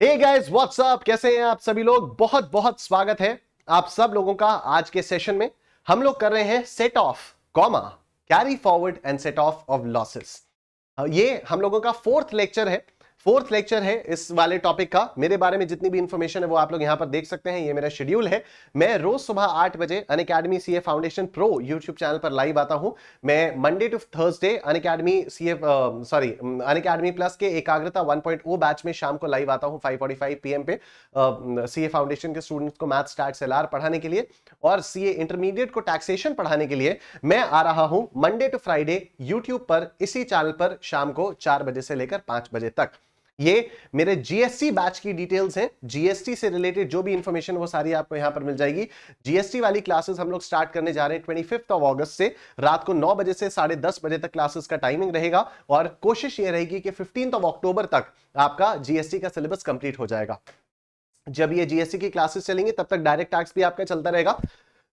Hey guys what's up, कैसे हैं आप सभी लोग। बहुत बहुत स्वागत है आप सब लोगों का आज के सेशन में। हम लोग कर रहे हैं set of comma carry forward and set of of losses. ये हम लोगों का फोर्थ लेक्चर है इस वाले टॉपिक का। मेरे बारे में जितनी भी इंफॉर्मेशन है वो आप लोग यहां पर देख सकते हैं। ये मेरा शेड्यूल है। मैं रोज सुबह 8 बजे Unacademy CA foundation pro YouTube channel पर लाइव आता हूं। मैं Monday to Thursday Unacademy plus के एकाग्रता 1.0 बैच में शाम को लाइव आता हूं 5:45 PM पे सीए फाउंडेशन के स्टूडेंट्स को मैथ स्टार्ट एलआर पढ़ाने के लिए और सीए इंटरमीडिएट को टैक्सेशन पढ़ाने के लिए मैं आ रहा हूं मंडे टू फ्राइडे यूट्यूब पर इसी चैनल पर शाम को 4 बजे से लेकर 5 बजे तक। ये मेरे जीएसटी बैच की डिटेल्स हैं। जीएसटी से रिलेटेड जो भी इंफॉर्मेशन वो सारी आपको यहां पर मिल जाएगी। जीएसटी वाली क्लासेस हम लोग स्टार्ट करने जा रहे हैं 25 अगस्त से। रात को 9 बजे से 10:30 बजे तक क्लासेस का टाइमिंग रहेगा और कोशिश ये रहेगी कि 15 अक्टूबर तक आपका जीएसटी का सिलेबस कंप्लीट हो जाएगा। जब ये जीएसटी की क्लासेस चलेंगी तब तक डायरेक्ट टैक्स भी आपका चलता रहेगा।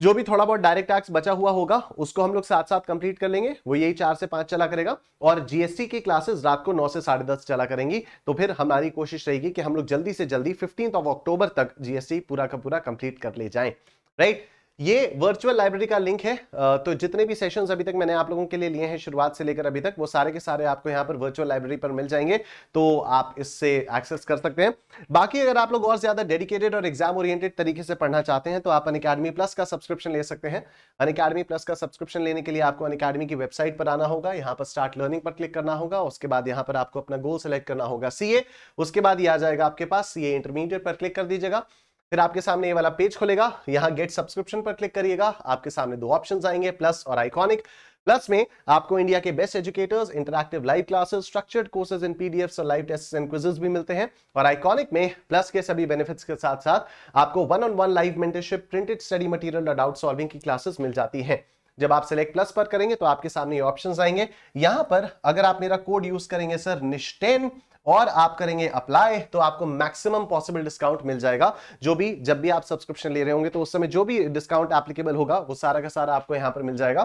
जो भी थोड़ा बहुत डायरेक्ट टैक्स बचा हुआ होगा उसको हम लोग साथ साथ कंप्लीट कर लेंगे। वो यही 4 से 5 चला करेगा और जीएसटी की क्लासेस रात को 9 से 10:30 चला करेंगी। तो फिर हमारी कोशिश रहेगी कि हम लोग जल्दी से जल्दी 15 अक्टूबर तक जीएसटी पूरा का पूरा कंप्लीट कर ले जाएं। राइट, ये वर्चुअल लाइब्रेरी का लिंक है। तो जितने भी सेशंस अभी तक मैंने आप लोगों के लिए लिए हैं शुरुआत से लेकर अभी तक, वो सारे के सारे आपको यहाँ पर वर्चुअल लाइब्रेरी पर मिल जाएंगे। तो आप इससे एक्सेस कर सकते हैं। बाकी अगर आप लोग और ज्यादा डेडिकेटेड और एग्जाम ओरिएंटेड तरीके से पढ़ना चाहते हैं तो आप अनअकैडमी प्लस का सब्सक्रिप्शन ले सकते हैं। अनअकैडमी प्लस का सब्सक्रिप्शन लेने के लिए आपको अनअकैडमी की वेबसाइट पर आना होगा। यहाँ पर स्टार्ट लर्निंग पर क्लिक करना होगा। उसके बाद यहाँ पर आपको अपना गोल सेलेक्ट करना होगा सीए। उसके बाद ये आ जाएगा आपके पास सीए इंटरमीडिएट पर क्लिक कर दीजिएगा। फिर आपके सामने ये वाला पेज खुलेगा। यहां गेट सब्सक्रिप्शन पर क्लिक करिएगा। आपके सामने दो ऑप्शंस आएंगे, प्लस और आइकॉनिक। प्लस में आपको इंडिया के best educators, interactive live classes, structured courses in PDFs और लाइव टेस्ट्स एंड क्विज़ेस भी मिलते हैं। और आइकॉनिक में प्लस के सभी बेनिफिट्स के साथ साथ आपको 1-on-1 live mentorship, printed study material और डाउट सॉल्विंग की क्लासेस मिल जाती हैं। जब आप सिलेक्ट प्लस पर करेंगे तो आपके सामने ये ऑप्शंस आएंगे। यहां पर अगर आप मेरा कोड यूज करेंगे सर निश10 और आप करेंगे अप्लाई तो आपको मैक्सिमम पॉसिबल डिस्काउंट मिल जाएगा। जब भी आप सब्सक्रिप्शन ले रहे होंगे तो उस समय जो भी डिस्काउंट एप्लीकेबल होगा वो सारा का सारा आपको यहां पर मिल जाएगा।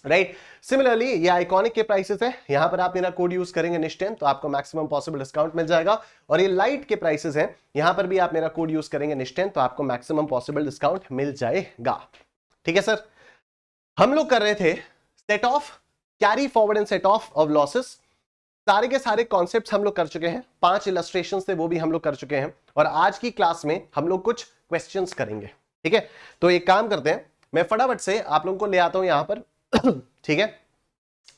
राइट, सिमिलरली ये आइकॉनिक के प्राइसेस है। यहां पर आप मेरा कोड यूज करेंगे निश10 तो आपको मैक्सिमम पॉसिबल डिस्काउंट मिल जाएगा। और ये लाइट के प्राइसेस हैं, यहां पर भी आप मेरा कोड यूज करेंगे निश10 तो आपको मैक्सिमम पॉसिबल डिस्काउंट मिल जाएगा। ठीक है सर, हम लोग कर रहे थे set of carry forward and set of of losses. सारे के सारे कॉन्सेप्ट्स हम लोग कर चुके हैं। 5 इलस्ट्रेशंस थे वो भी हम लोग कर चुके हैं। और आज की क्लास में हम लोग कुछ क्वेश्चंस करेंगे। ठीक है, तो एक काम करते हैं, मैं फटाफट से आप लोगों को ले आता हूं यहां पर। ठीक है,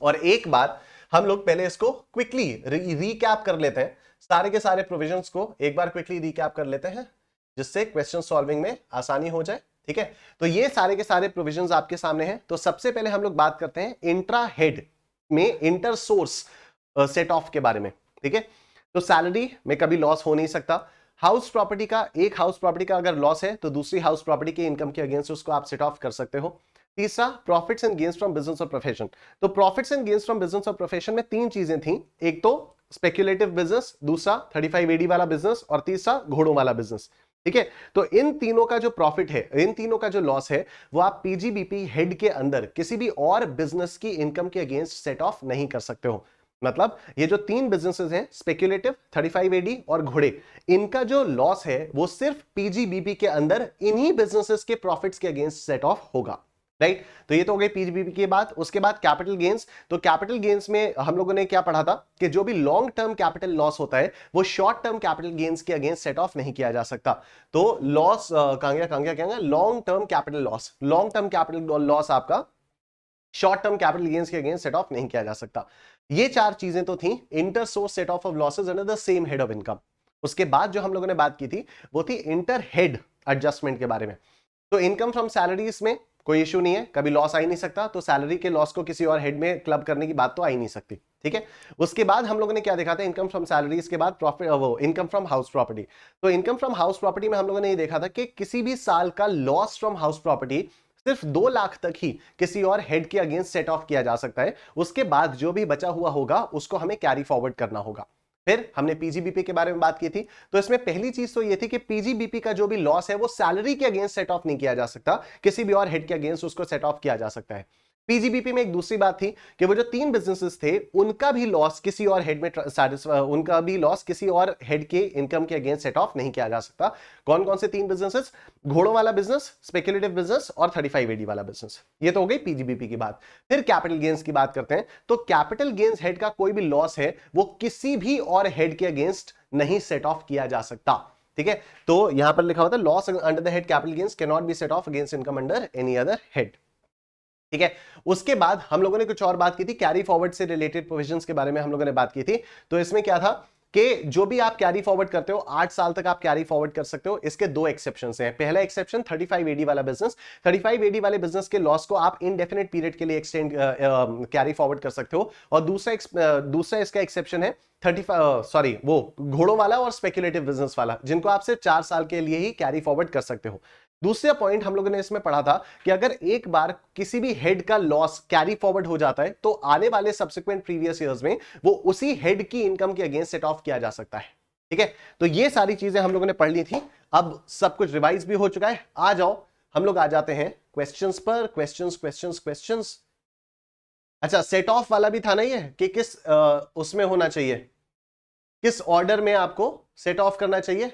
और एक बार हम लोग पहले इसको क्विकली रिकैप कर लेते हैं। सारे के सारे प्रोविजंस को एक बार क्विकली रिकैप कर लेते हैं जिससे क्वेश्चन सॉल्विंग में आसानी हो जाए। ठीक है, तो ये सारे के सारे प्रोविजंस आपके सामने हैं। तो सबसे पहले हम लोग बात करते हैं इंट्रा हेड में इंटर सोर्स सेट ऑफ के बारे में। ठीक है, तो सैलरी में कभी लॉस हो नहीं सकता। हाउस प्रॉपर्टी का, एक हाउस प्रॉपर्टी का अगर लॉस है तो दूसरी हाउस प्रॉपर्टी के इनकम के अगेंस्ट उसको आप सेट ऑफ कर सकते हो। तीसरा, profits and gains from business और प्रोफेशन। तो profits and gains from business और प्रोफेशन में 3 चीजें थी। एक तो स्पेक्युलेटिव बिजनेस, दूसरा 35AD वाला बिजनेस और तीसरा घोड़ों वाला बिजनेस। ठीक है, तो इन तीनों का जो प्रॉफिट है, इन तीनों का जो लॉस है वो आप पीजीबीपी हेड के अंदर किसी भी और बिजनेस की इनकम के अगेंस्ट सेट ऑफ नहीं कर सकते हो। मतलब ये जो 3 बिजनेसेस हैं, स्पेक्युलेटिव, 35AD और घोड़े, इनका जो लॉस है वो सिर्फ पीजीबीपी के अंदर इन्हीं बिजनेसेस के प्रॉफिट्स के अगेंस्ट सेट ऑफ होगा। राइट, तो ये तो हो गई पीजीबीपी की बात। उसके बाद कैपिटल गेन्स। तो कैपिटल गेन्स में हम लोगों ने क्या पढ़ा था कि जो भी लॉन्ग टर्म कैपिटल लॉस होता है वो शॉर्ट टर्म कैपिटल गेन्स के अगेंस्ट सेट ऑफ नहीं किया जा सकता। तो लॉस कहां गया long term capital loss, long term capital loss आपका शॉर्ट टर्म कैपिटल गेन्स के अगेंस्ट सेट ऑफ नहीं किया जा सकता। ये 4 चीजें तो थी inter source set of losses under the same head of income. उसके बाद जो हम लोगों ने बात की थी वो थी इंटर हेड एडजस्टमेंट के बारे में। तो इनकम फ्रॉम सैलरीज में कोई इशू नहीं है, कभी लॉस आ ही नहीं सकता। तो सैलरी के लॉस को किसी और हेड में क्लब करने की बात तो आ ही नहीं सकती। ठीक है, उसके बाद हम लोगों ने क्या देखा था, इनकम फ्रॉम सैलरीज के बाद प्रॉफिट, वो इनकम फ्रॉम हाउस प्रॉपर्टी। तो इनकम फ्रॉम हाउस प्रॉपर्टी में हम लोगों ने ये देखा था कि किसी भी साल का लॉस फ्रॉम हाउस प्रॉपर्टी सिर्फ 2 लाख तक ही किसी और हेड के अगेंस्ट सेट ऑफ किया जा सकता है। उसके बाद जो भी बचा हुआ होगा उसको हमें कैरी फॉरवर्ड करना होगा। फिर हमने पीजीबीपी के बारे में बात की थी। तो इसमें पहली चीज तो यह थी कि पीजीबीपी का जो भी लॉस है वो सैलरी के अगेंस्ट सेट ऑफ नहीं किया जा सकता, किसी भी और हेड के अगेंस्ट उसको सेट ऑफ किया जा सकता है। पीजीबीपी में एक दूसरी बात थी कि वो जो 3 बिजनेसेस थे उनका भी लॉस किसी और हेड में उनका भी लॉस किसी और हेड के इनकम के अगेंस्ट सेट ऑफ नहीं किया जा सकता। कौन कौन से 3 बिजनेसेस? घोड़ों वाला बिजनेस, स्पेक्युलेटिव बिजनेस और 35AD वाला बिजनेस। ये तो हो गई पीजीबीपी की बात। फिर कैपिटल गेन्स की बात करते हैं। तो कैपिटल गेन्स हेड का कोई भी लॉस है वो किसी भी और हेड के अगेंस्ट नहीं सेट ऑफ किया जा सकता। ठीक है, तो यहां पर लिखा होता है loss under the head capital gains can not be set off against income under any other head. ठीक है, उसके बाद हम लोगों ने कुछ और बात की थी, कैरी फॉरवर्ड से रिलेटेड प्रोविजंस के बारे में हम लोगों ने बात की थी। तो इसमें क्या था कि जो भी आप कैरी फॉरवर्ड करते हो 8 साल तक आप कैरी फॉरवर्ड कर सकते हो। इसके 2 एक्सेप्शंस हैं। पहला एक्सेप्शन 35AD वाला बिजनेस, 35AD वाले बिजनेस के लॉस को आप इनडेफिनेट पीरियड के लिए एक्सटेंड कैरी फॉरवर्ड कर सकते हो। और दूसरा इसका एक्सेप्शन है 35 वो घोड़ों वाला और स्पेक्युलेटिव बिजनेस वाला, जिनको आप सिर्फ 4 साल के लिए ही कैरी फॉरवर्ड कर सकते हो। दूसरा पॉइंट हम लोगों ने इसमें पढ़ा था कि अगर एक बार किसी भी हेड का लॉस कैरी फॉरवर्ड हो जाता है तो आने वाले सब्सिक्वेंट प्रीवियस ईयर्स में वो उसी हेड की इनकम के अगेंस्ट सेट ऑफ किया जा सकता है। ठीक है, तो ये सारी चीजें हम लोगों ने पढ़ ली थी। अब सब कुछ रिवाइज भी हो चुका है। आ जाओ हम लोग आ जाते हैं क्वेश्चंस पर। क्वेश्चंस। अच्छा, सेट ऑफ वाला भी था ना ये कि किस उसमें होना चाहिए, किस ऑर्डर में आपको सेट ऑफ करना चाहिए।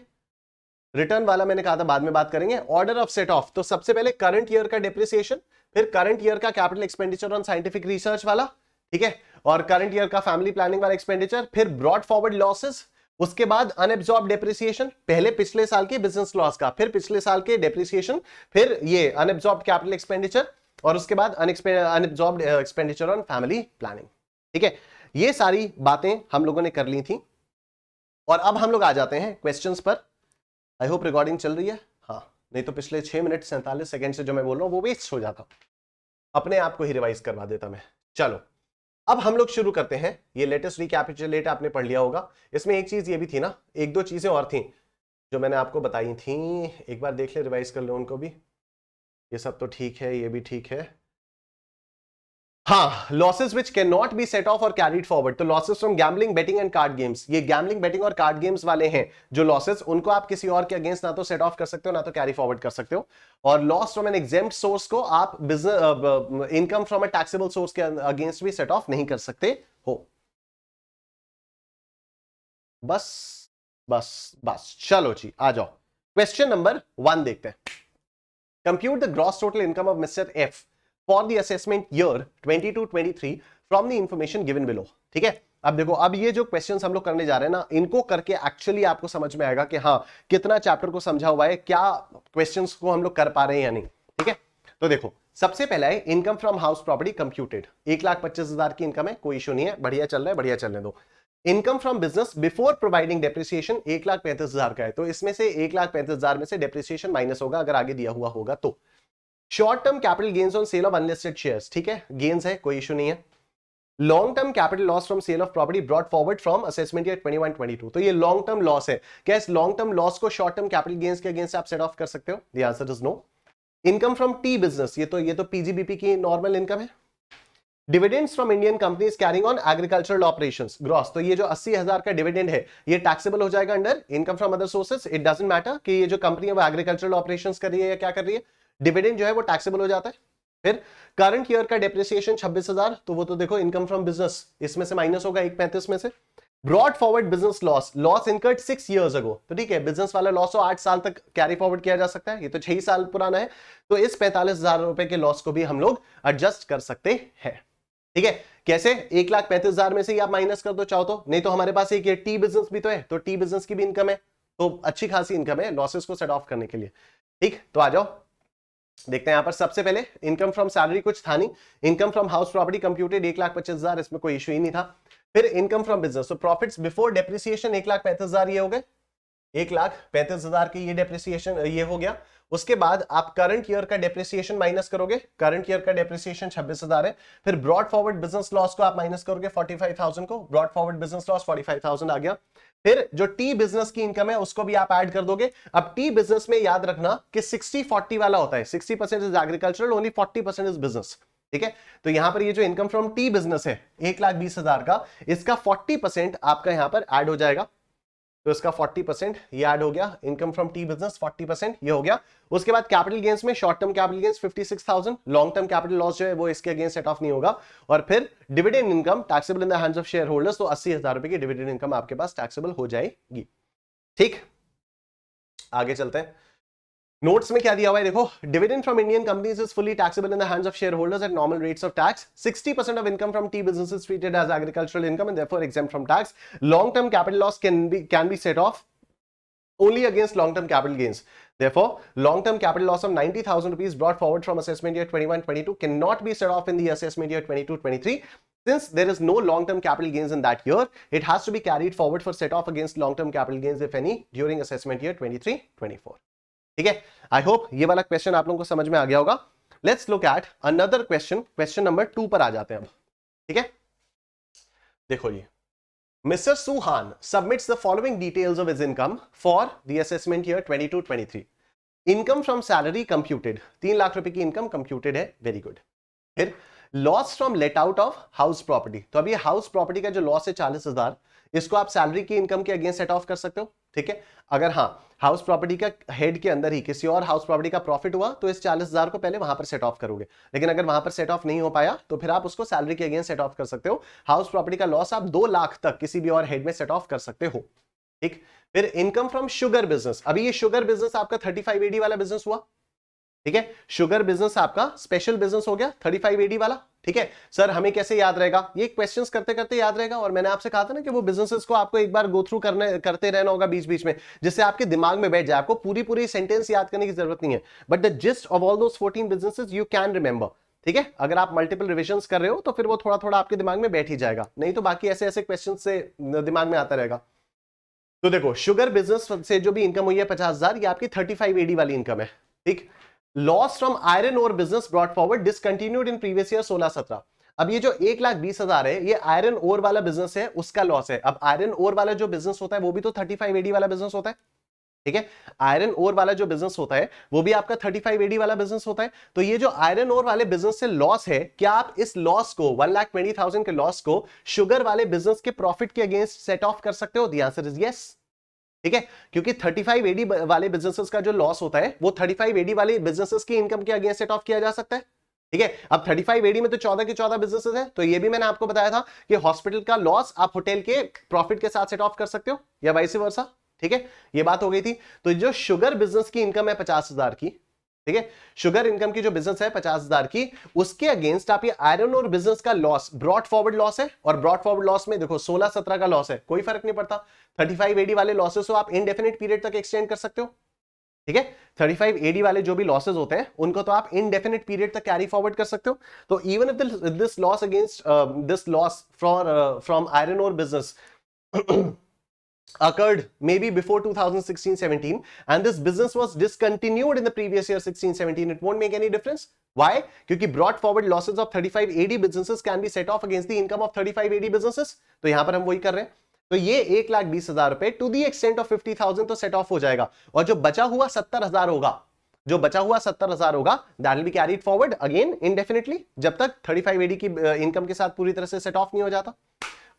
रिटर्न वाला मैंने कहा था बाद में बात करेंगे। ऑर्डर ऑफ सेट ऑफ, तो सबसे पहले करंट ईयर का डिप्रिसिएशन, फिर करंट ईयर का capital expenditure on scientific research वाला, ठीक है, और करंट ईयर का फैमिली प्लानिंग वाला एक्सपेंडिचर, फिर ब्रॉड फॉरवर्ड लॉसेस, उसके बाद अनएब्सॉर्ब डेप्रिसिएशन, पहले पिछले साल के बिजनेस लॉस का, फिर पिछले साल के डेप्रिसिएशन, फिर ये अनएब्सॉर्ब कैपिटल एक्सपेंडिचर, और उसके बाद unabsorbed expenditure on family planning. ठीक है, ये सारी बातें हम लोगों ने कर ली थी। और अब हम लोग आ जाते हैं क्वेश्चंस पर। आई होप रिकॉर्डिंग चल रही है। हाँ, नहीं तो पिछले 6 मिनट 47 सेकंड से जो मैं बोल रहा हूं वो वेस्ट हो जाता, अपने आप को ही रिवाइज करवा देता मैं। चलो अब हम लोग शुरू करते हैं। ये लेटेस्ट रिकैपिचुलेट आपने पढ़ लिया होगा। इसमें एक चीज ये भी थी ना, 1-2 चीजें और थी जो मैंने आपको बताई थी, एक बार देख ले, रिवाइज कर लो उनको भी। ये सब तो ठीक है, ये भी ठीक है। हाँ, losses which can not be set off और कैरीड फॉरवर्ड, तो losses from gambling, betting and card games, ये गैम्बलिंग, बेटिंग और कार्ड गेम्स वाले हैं जो लॉसेस, उनको आप किसी और के अगेंस्ट ना तो सेट ऑफ कर सकते हो ना तो कैरी फॉरवर्ड कर सकते हो। और loss from an exempt source को आप business income from a taxable source के अगेंस्ट भी सेट ऑफ नहीं कर सकते हो। बस बस बस, चलो जी आ जाओ। क्वेश्चन नंबर 1 देखते हैं। Compute the gross total income of mister F for the assessment year 22-23 from the information given below. ठीक है, अब देखो, अब ये जो क्वेश्चंस हम लोग करने जा रहे हैं ना, इनको करके एक्चुअली आपको समझ में आएगा कि हाँ कितना चैप्टर को समझा हुआ है, क्या क्वेश्चंस को हम लोग कर पा रहे हैं या नहीं। ठीक है, तो देखो सबसे पहला है income from house property computed, 1,25,000 की इनकम है, कोई इशू नहीं है, बढ़िया चल रहा है, बढ़िया चलने दो। Income from business before providing depreciation 1,35,000 का है, तो इसमें से 1,35,000 में से डेप्रिसिएशन माइनस होगा अगर आगे दिया हुआ होगा तो। Short term capital gains on sale of unlisted shares, ठीक है, गेन्स है, कोई इशू नहीं है। Long term capital loss from sale of property brought forward from assessment year 21-22, तो ये लॉन्ग टर्म लॉस है। क्या इस लॉन्ग टर्म लॉस को शॉर्ट टर्म कैपिटल गेन्स के अगेंस्ट आप सेट ऑफ कर सकते हो? The answer is no. Income from tea business, ये तो पीजीबीपी की नॉर्मल इनकम है। Dividends from Indian companies carrying on agricultural operations gross, तो ये जो 80,000 का डिविडेंड है ये टैक्सेबल हो जाएगा under income from other sources. It doesn't matter कि ये जो कंपनी है वो एग्रीकल्चरल ऑपरेशंस कर रही है या क्या कर रही है, डिविडेंड जो है वो टैक्सेबल हो जाता है। फिर करंट ईयर का डेप्रिसिएशन 26,000, तो वो तो देखो इनकम फ्रॉम बिजनेस, इसमें से माइनस होगा 1,35 में से। Brought forward business loss incurred 6 years ago, तो ठीक है, बिजनेस वाला लॉस हो 8 साल तक कैरी फॉरवर्ड किया जा सकता है, ये तो 6 साल पुराना है, तो इस 45,000 रुपए के लॉस को भी हम लोग एडजस्ट कर सकते हैं। ठीक है, कैसे? 1,35,000 में से ही आप माइनस कर दो चाहो तो, नहीं तो हमारे पास एक टी बिजनेस भी तो है, तो टी बिजनेस की भी इनकम है, तो अच्छी खासी इनकम है लॉसेस को सेट ऑफ करने के लिए। ठीक, तो आ जाओ देखते हैं यहां पर। सबसे पहले इनकम फ्रॉम सैलरी कुछ था नहीं, income from house property computed 1,25,000, इसमें कोई इशू ही नहीं था। फिर इनकम फ्रॉम बिजनेस, तो प्रॉफिट्स बिफोर डेप्रिसिएशन 1,35,000 ये हो गए, 1,35,000 की ये डेप्रिसिएशन ये हो गया। उसके बाद आप करंट ईयर का डेप्रिसिएशन माइनस करोगे, करंट ईयर का डेप्रिसिएशन 26,000 है। फिर ब्रॉड फॉरवर्ड बिजनेस लॉस को आप माइनस करोगे 45,000 को, ब्रॉड फॉरवर्ड बिजनेस लॉस 45,000 आ गया। फिर जो टी बिजनेस की इनकम है उसको भी आप ऐड कर दोगे। अब टी बिजनेस में याद रखना कि 60-40 वाला होता है, 60% is agricultural, only 40% is business. ठीक है, तो यहां पर ये जो इनकम फ्रॉम टी बिजनेस है 1,20,000 का, इसका 40% आपका यहां पर ऐड हो जाएगा। तो इसका 40% ये ऐड हो गया, इनकम फ्रॉम टी बिजनेस 40% ये हो गया। उसके बाद कैपिटल गेन्स में short term capital gains 56,000, long term capital loss जो है वो इसके अगेंस्ट सेट ऑफ नहीं होगा। और फिर dividend income taxable in the hands of share holders, तो 80,000 रुपए की डिविडेंड इनकम आपके पास टैक्सेबल हो जाएगी। ठीक, आगे चलते हैं। नोट्स में क्या दिया हुआ है देखो, dividend from Indian companies is fully taxable in the hands of share holders at normal rates of tax. 60% of income from tea business is treated as agricultural income and therefore exempt from tax. Long term capital loss can be set off only against long-term capital gains. Therefore, long-term capital loss of 90,000 rupees brought forward from assessment year 21-22 cannot be set off in the assessment year 22-23. Since there is no long-term capital gains in that year, it has to be carried forward for set off against long-term capital gains, if any, during assessment year 23-24. ठीक है, I hope ये वाला question आप लोगों को समझ में आ गया होगा। Let's look at another question, question number 2 पर आ जाते हैं अब। ठीक है, देखो जी, Mr. Suhan submits the following details of his income for the assessment year 22-23. Income from salary computed, 3 lakh रुपए की इनकम कंप्यूटेड है, वेरी गुड। फिर loss from let out of house property, तो अभी हाउस प्रॉपर्टी का जो लॉस है 40,000, इसको आप सैलरी की इनकम के अगेंस्ट सेट ऑफ कर सकते हो। ठीक है, अगर हाँ हाउस प्रॉपर्टी का हेड के अंदर ही किसी और हाउस प्रॉपर्टी का प्रॉफिट हुआ तो इस 40,000 को पहले वहां पर सेट ऑफ करोगे, लेकिन अगर वहां पर सेट ऑफ नहीं हो पाया तो फिर आप उसको सैलरी के अगेंस्ट सेट ऑफ कर सकते हो। हाउस प्रॉपर्टी का लॉस आप 2 लाख तक किसी भी और हेड में सेट ऑफ कर सकते हो। ठीक, फिर इनकम फ्रॉम शुगर बिजनेस, अभी ये शुगर बिजनेस आपका 35AD वाला बिजनेस हुआ। ठीक है, शुगर बिजनेस आपका स्पेशल बिजनेस हो गया 35AD वाला। ठीक है सर, हमें कैसे याद रहेगा, ये क्वेश्चंस करते करते याद रहेगा। और मैंने आपसे कहा था ना कि वो बिजनेसेस को आपको एक बार गो थ्रू करते रहना होगा बीच बीच में, जिससे आपके दिमाग में बैठ जाए। आपको पूरी पूरी सेंटेंस याद करने की जरूरत नहीं है, but the gist of all those 14 businesses you can remember. ठीक है, अगर आप मल्टीपल रिविजन्स कर रहे हो तो फिर वो थोड़ा थोड़ा आपके दिमाग में बैठ ही जाएगा, नहीं तो बाकी ऐसे ऐसे क्वेश्चन से दिमाग में आता रहेगा। तो देखो, शुगर बिजनेस से जो भी इनकम हुई है 50,000, ये आपकी 35AD वाली इनकम है। ठीक, loss from iron ore business brought forward discontinued in previous year 16-17। अब ये जो 1,20,000 है, ये आयरन ओर वाला बिजनेस है, उसका लॉस है। अब आयरन ओर वाला जो बिजनेस होता है वो भी तो 35AD वाला बिजनेस होता है। ठीक है, आयरन ओर वाला जो बिजनेस होता है वो भी आपका 35AD वाला बिजनेस होता है। तो ये जो आयरन ओर वाले बिजनेस से लॉस है, क्या आप इस लॉस को 1,20,000 के लॉस को शुगर वाले बिजनेस के प्रॉफिट के अगेंस्ट सेट ऑफ कर सकते हो? The answer is yes. ठीक है, क्योंकि 35AD वाले बिजनेसेस का जो लॉस होता है वो 35AD वाले बिजनेसेस की इनकम के अगेंस्ट सेट ऑफ किया जा सकता है। ठीक है, अब 35AD में तो 14 के 14 बिजनेसेस हैं, तो ये भी मैंने आपको बताया था कि हॉस्पिटल का लॉस आप होटल के प्रॉफिट के साथ सेट ऑफ कर सकते हो या वाइस वर्सा। ठीक है, ये बात हो गई थी। तो जो शुगर बिजनेस की इनकम है 50,000 की, ठीक है, शुगर इनकम की जो बिजनेस है 50,000 की, उसके अगेंस्ट आप ये आयरन और बिजनेस का लॉस ब्रॉट फॉरवर्ड लॉस है, और ब्रॉट फॉरवर्ड लॉस में देखो 16-17 का लॉस है, कोई फर्क नहीं पड़ता। 35AD वाले लॉसेस को आप इनडेफिनिट पीरियड तक एक्सटेंड कर सकते हो। ठीक है, 35AD वाले जो भी लॉसेस होते हैं उनको तो आप इनडेफिनिट पीरियड तक कैरी फॉरवर्ड कर सकते हो। तो even if this loss against this loss from iron और business occurred maybe before 2016-17 and this business was discontinued in the previous year 16-17, it won't make any difference. Why? क्योंकि brought forward losses of 35AD businesses can be set off against the income of 35AD businesses. तो यहां पर हम वही कर रहे हैं। तो ये 1,20,000 रुपए टू दी एक्सटेंट ऑफ 50,000 तो सेट ऑफ हो जाएगा, और जो बचा हुआ 70,000 होगा, जो बचा हुआ 70,000 होगा, that will be carried forward again indefinitely, जब तक 35AD की इनकम के साथ पूरी तरह से सेट ऑफ नहीं हो जाता।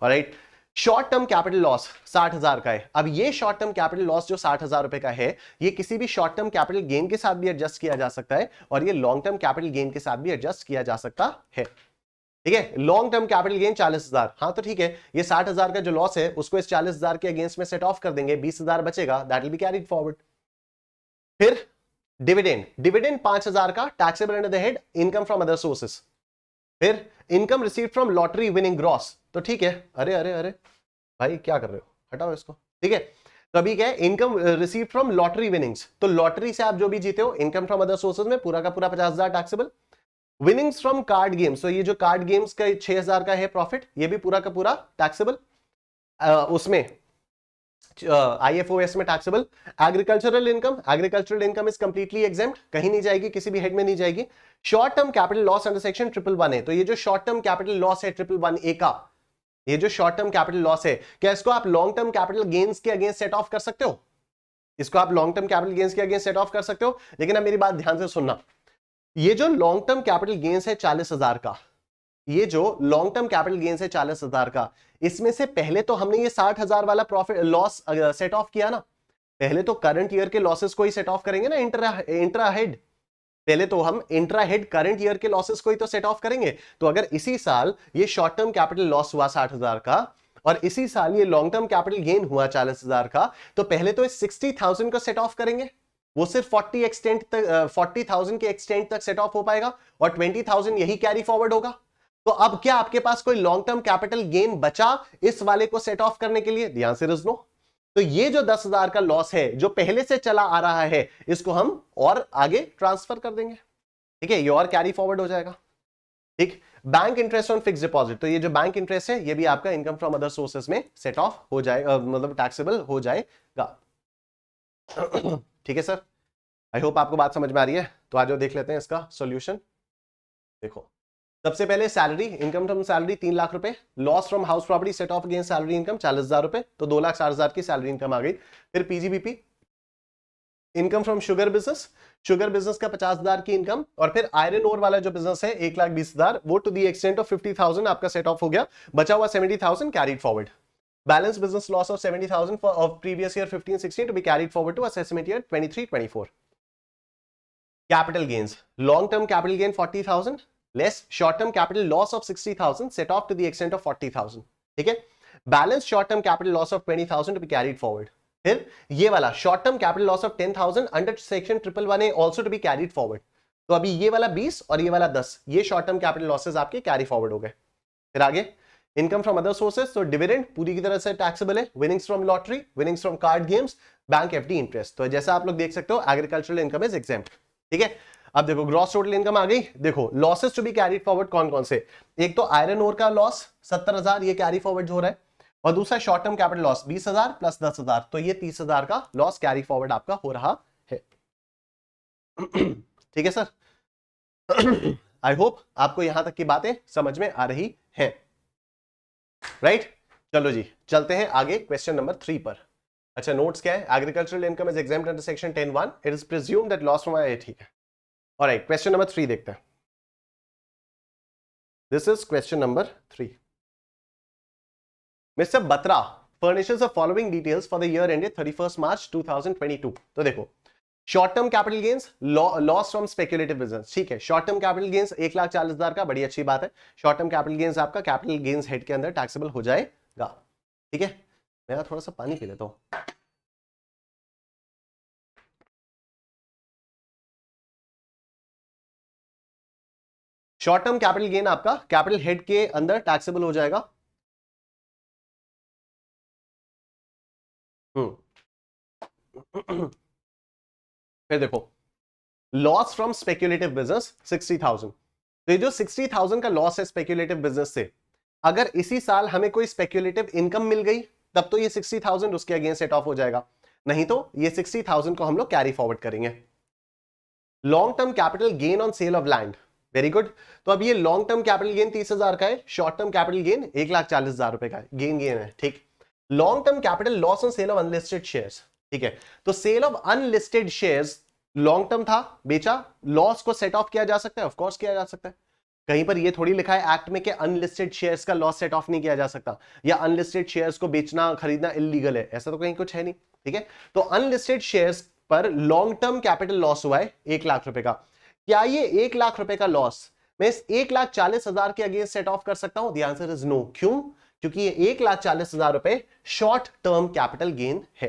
Alright, short term capital loss 60,000 का है। अब ये शॉर्ट टर्म कैपिटल लॉस जो 60,000 रुपए का है, ये किसी भी शॉर्ट टर्म कैपिटल गेन के साथ भी एडजस्ट किया जा सकता है, और ये लॉन्ग टर्म कैपिटल गेन के साथ भी एडजस्ट किया जा सकता है। ठीक है, लॉन्ग टर्म कैपिटल गेन 40,000, हाँ तो ठीक है, ये 60,000 का जो लॉस है उसको इस 40,000 के अगेंस्ट में सेट ऑफ कर देंगे, 20,000 बचेगा, that will be carried forward. फिर डिविडेंड, डिविडेंड 5,000 का, taxable under the head income from other sources. फिर income received from lottery winning gross, तो ठीक है, अरे अरे अरे भाई क्या कर रहे हो, हटाओ इसको। ठीक है, तो अभी क्या है, income receive from lottery winnings, तो लॉटरी से आप जो भी जीते हो, इनकम फ्रॉम अदर सोर्सेज में पूरा का पूरा 50,000 taxable. Winnings from card games, तो ये जो कार्ड गेम्स का 6,000 का है प्रॉफिट, ये भी पूरा का पूरा टैक्सेबल, उसमें IFOS में taxable. Agricultural income, agricultural income is completely exempt, कहीं नहीं जाएगी, किसी भी हेड में नहीं जाएगी। Short term capital loss under section 111 है, तो ये जो शॉर्ट टर्म कैपिटल लॉस है 111A का, ये जो शॉर्ट टर्म कैपिटल लॉस है, क्या इसको आप लॉन्ग टर्म कैपिटल गेन्स के अगेंस्ट सेट ऑफ कर सकते हो? इसको आप लॉन्ग टर्म कैपिटल गेन्स के अगेंस्ट सेट ऑफ कर सकते हो, लेकिन अब मेरी बात ध्यान से सुनना, ये जो लॉन्ग टर्म कैपिटल गेन्स है 40,000 का, ये जो लॉन्ग टर्म कैपिटल गेन्स है 40,000 का, इसमें से पहले तो हमने ये 60,000 वाला प्रॉफिट लॉस सेट ऑफ किया ना। पहले तो करंट ईयर के लॉसेस को ही सेट ऑफ करेंगे ना, इंट्रा हेड। पहले तो हम इंट्रा हेड करंट ईयर के लॉसेस को ही तो सेट ऑफ करेंगे। तो अगर इसी साल ये शॉर्ट टर्म कैपिटल लॉस हुआ 60,000 का और इसी साल ये लॉन्ग टर्म कैपिटल गेन हुआ 40,000 का, तो पहले तो इस 60,000 को सेट ऑफ करेंगे। वो सिर्फ 40,000 के एक्सटेंट तक सेट ऑफ हो पाएगा और 20,000 यही कैरी फॉरवर्ड होगा। तो अब क्या आपके पास कोई लॉन्ग टर्म कैपिटल गेन बचा इस वाले को सेट ऑफ करने के लिए? The answer is no. तो ये जो 10,000 का लॉस है जो पहले से चला आ रहा है, इसको हम और आगे ट्रांसफर कर देंगे। ठीक है, ये और कैरी फॉरवर्ड हो जाएगा। ठीक, bank interest on fix deposit, तो ये जो बैंक इंटरेस्ट है ये भी आपका इनकम फ्रॉम अदर सोर्सेस में सेट ऑफ हो जाएगा, मतलब टैक्सेबल हो जाएगा। ठीक है सर, आई होप आपको बात समझ में आ रही है। तो आज देख लेते हैं इसका सॉल्यूशन। देखो, सबसे पहले salary, income from salary 3 lakh रुपए, loss from house property set off against salary income 40,000 रुपए, तो 2,60,000 की सैलरी इनकम आ गई। फिर PGBP, income from sugar business, sugar business का 50,000 की इनकम, और फिर आयरन ओर वाला जो बिजनेस है 1,20,000, वो टू दी एक्सटेंट ऑफ 50,000 आपका सेट ऑफ हो गया। बचा हुआ 70,000 carried forward. Balance business loss of 70,000 of previous year 15-16 to be carried forward to assessment year 23-24। Capital gains, long term capital gain 40,000 less short term capital loss of 60,000 set off to the extent of 40,000। ठीक है, balance short term capital loss of 20,000 to be carried forward. फिर ये वाला short term capital loss of 10,000 under section 111A also to be carried forward. तो अभी ये वाला 20 और ये वाला 10, ये शॉर्ट टर्म कैपिटल लॉसेस आपके कैरी फॉरवर्ड हो गए। फिर आगे इनकम फ्रॉम अदर सोर्सेस, तो डिविडेंड पूरी की तरह से टैक्सेबल है, winnings from lottery, winnings from card games, bank FD interest. तो जैसा आप लोग देख सकते हो एग्रीकल्चरल इनकम इज एग्जेम्प्ट। ठीक है, अब देखो ग्रॉस टोटल इनकम आ गई। देखो losses to be carried forward कौन कौन से, एक तो आयरन ओर का लॉस 70,000 ये कैरी फॉरवर्ड हो रहा है, और दूसरा short term capital loss 20,000 plus 10,000, तो ये 30,000 का लॉस कैरी फॉरवर्ड आपका हो रहा है। ठीक है सर, आई होप आपको यहां तक की बातें समझ में आ रही हैं, राइट? चलो जी चलते हैं आगे क्वेश्चन नंबर 3 पर। अच्छा, नोट्स क्या है? Agricultural income is exempt under section 10(1). It is presumed that loss from, ठीक है। ऑलराइट, क्वेश्चन नंबर 3 देखते हैं। This is question number 3। Mister Batra furnishes the following details for the year ended 31st March 2022। तो देखो, short term capital gains, loss from speculative business. ठीक है, short term capital gains 1,40,000 का, बड़ी अच्छी बात है। शॉर्ट टर्म कैपिटल गेन्स आपका कैपिटल गेन्स हेड के अंदर टैक्सेबल हो जाएगा। ठीक है, मैं थोड़ा सा पानी पी लेता हूं। शॉर्ट टर्म कैपिटल गेन आपका कैपिटल हेड के अंदर टैक्सेबल हो जाएगा। फिर देखो, लॉस फ्रॉम स्पेक्युलेटिव बिजनेस 60,000। तो ये जो 60,000 का लॉस है स्पेक्युलेटिव बिजनेस से, अगर इसी साल हमें कोई स्पेक्युलेटिव इनकम मिल गई तब तो ये 60,000 उसके अगेंस्ट सेट ऑफ हो जाएगा, नहीं तो ये 60,000 को हम लोग कैरी फॉरवर्ड करेंगे। Long term capital gain on sale of land, very good. तो अब ये लॉन्ग टर्म कैपिटल गेन 30,000 का है, शॉर्ट टर्म कैपिटल गेन 1,40,000 रुपए का गेन है। ठीक, long term capital loss on sale of unlisted shares. ठीक है, तो sale of unlisted shares long term था, बेचा, लॉस को सेट ऑफ किया जा सकता है, ऑफ कोर्स किया जा सकता है। कहीं पर ये थोड़ी लिखा है एक्ट में कि अनलिस्टेड शेयर्स का लॉस सेट ऑफ नहीं किया जा सकता, या अनलिस्टेड शेयर्स को बेचना खरीदना इलीगल है, ऐसा तो कहीं कुछ है नहीं। ठीक है, तो अनलिस्टेड शेयर्स पर लॉन्ग टर्म कैपिटल लॉस हुआ है 1 लाख रुपए का। क्या ये 1 लाख रुपए का लॉस मैं इस 1,40,000 के अगेंस्ट सेट ऑफ कर सकता हूं? The answer is no. क्यों? क्योंकि ये 1,40,000 रुपए शॉर्ट टर्म कैपिटल गेन है।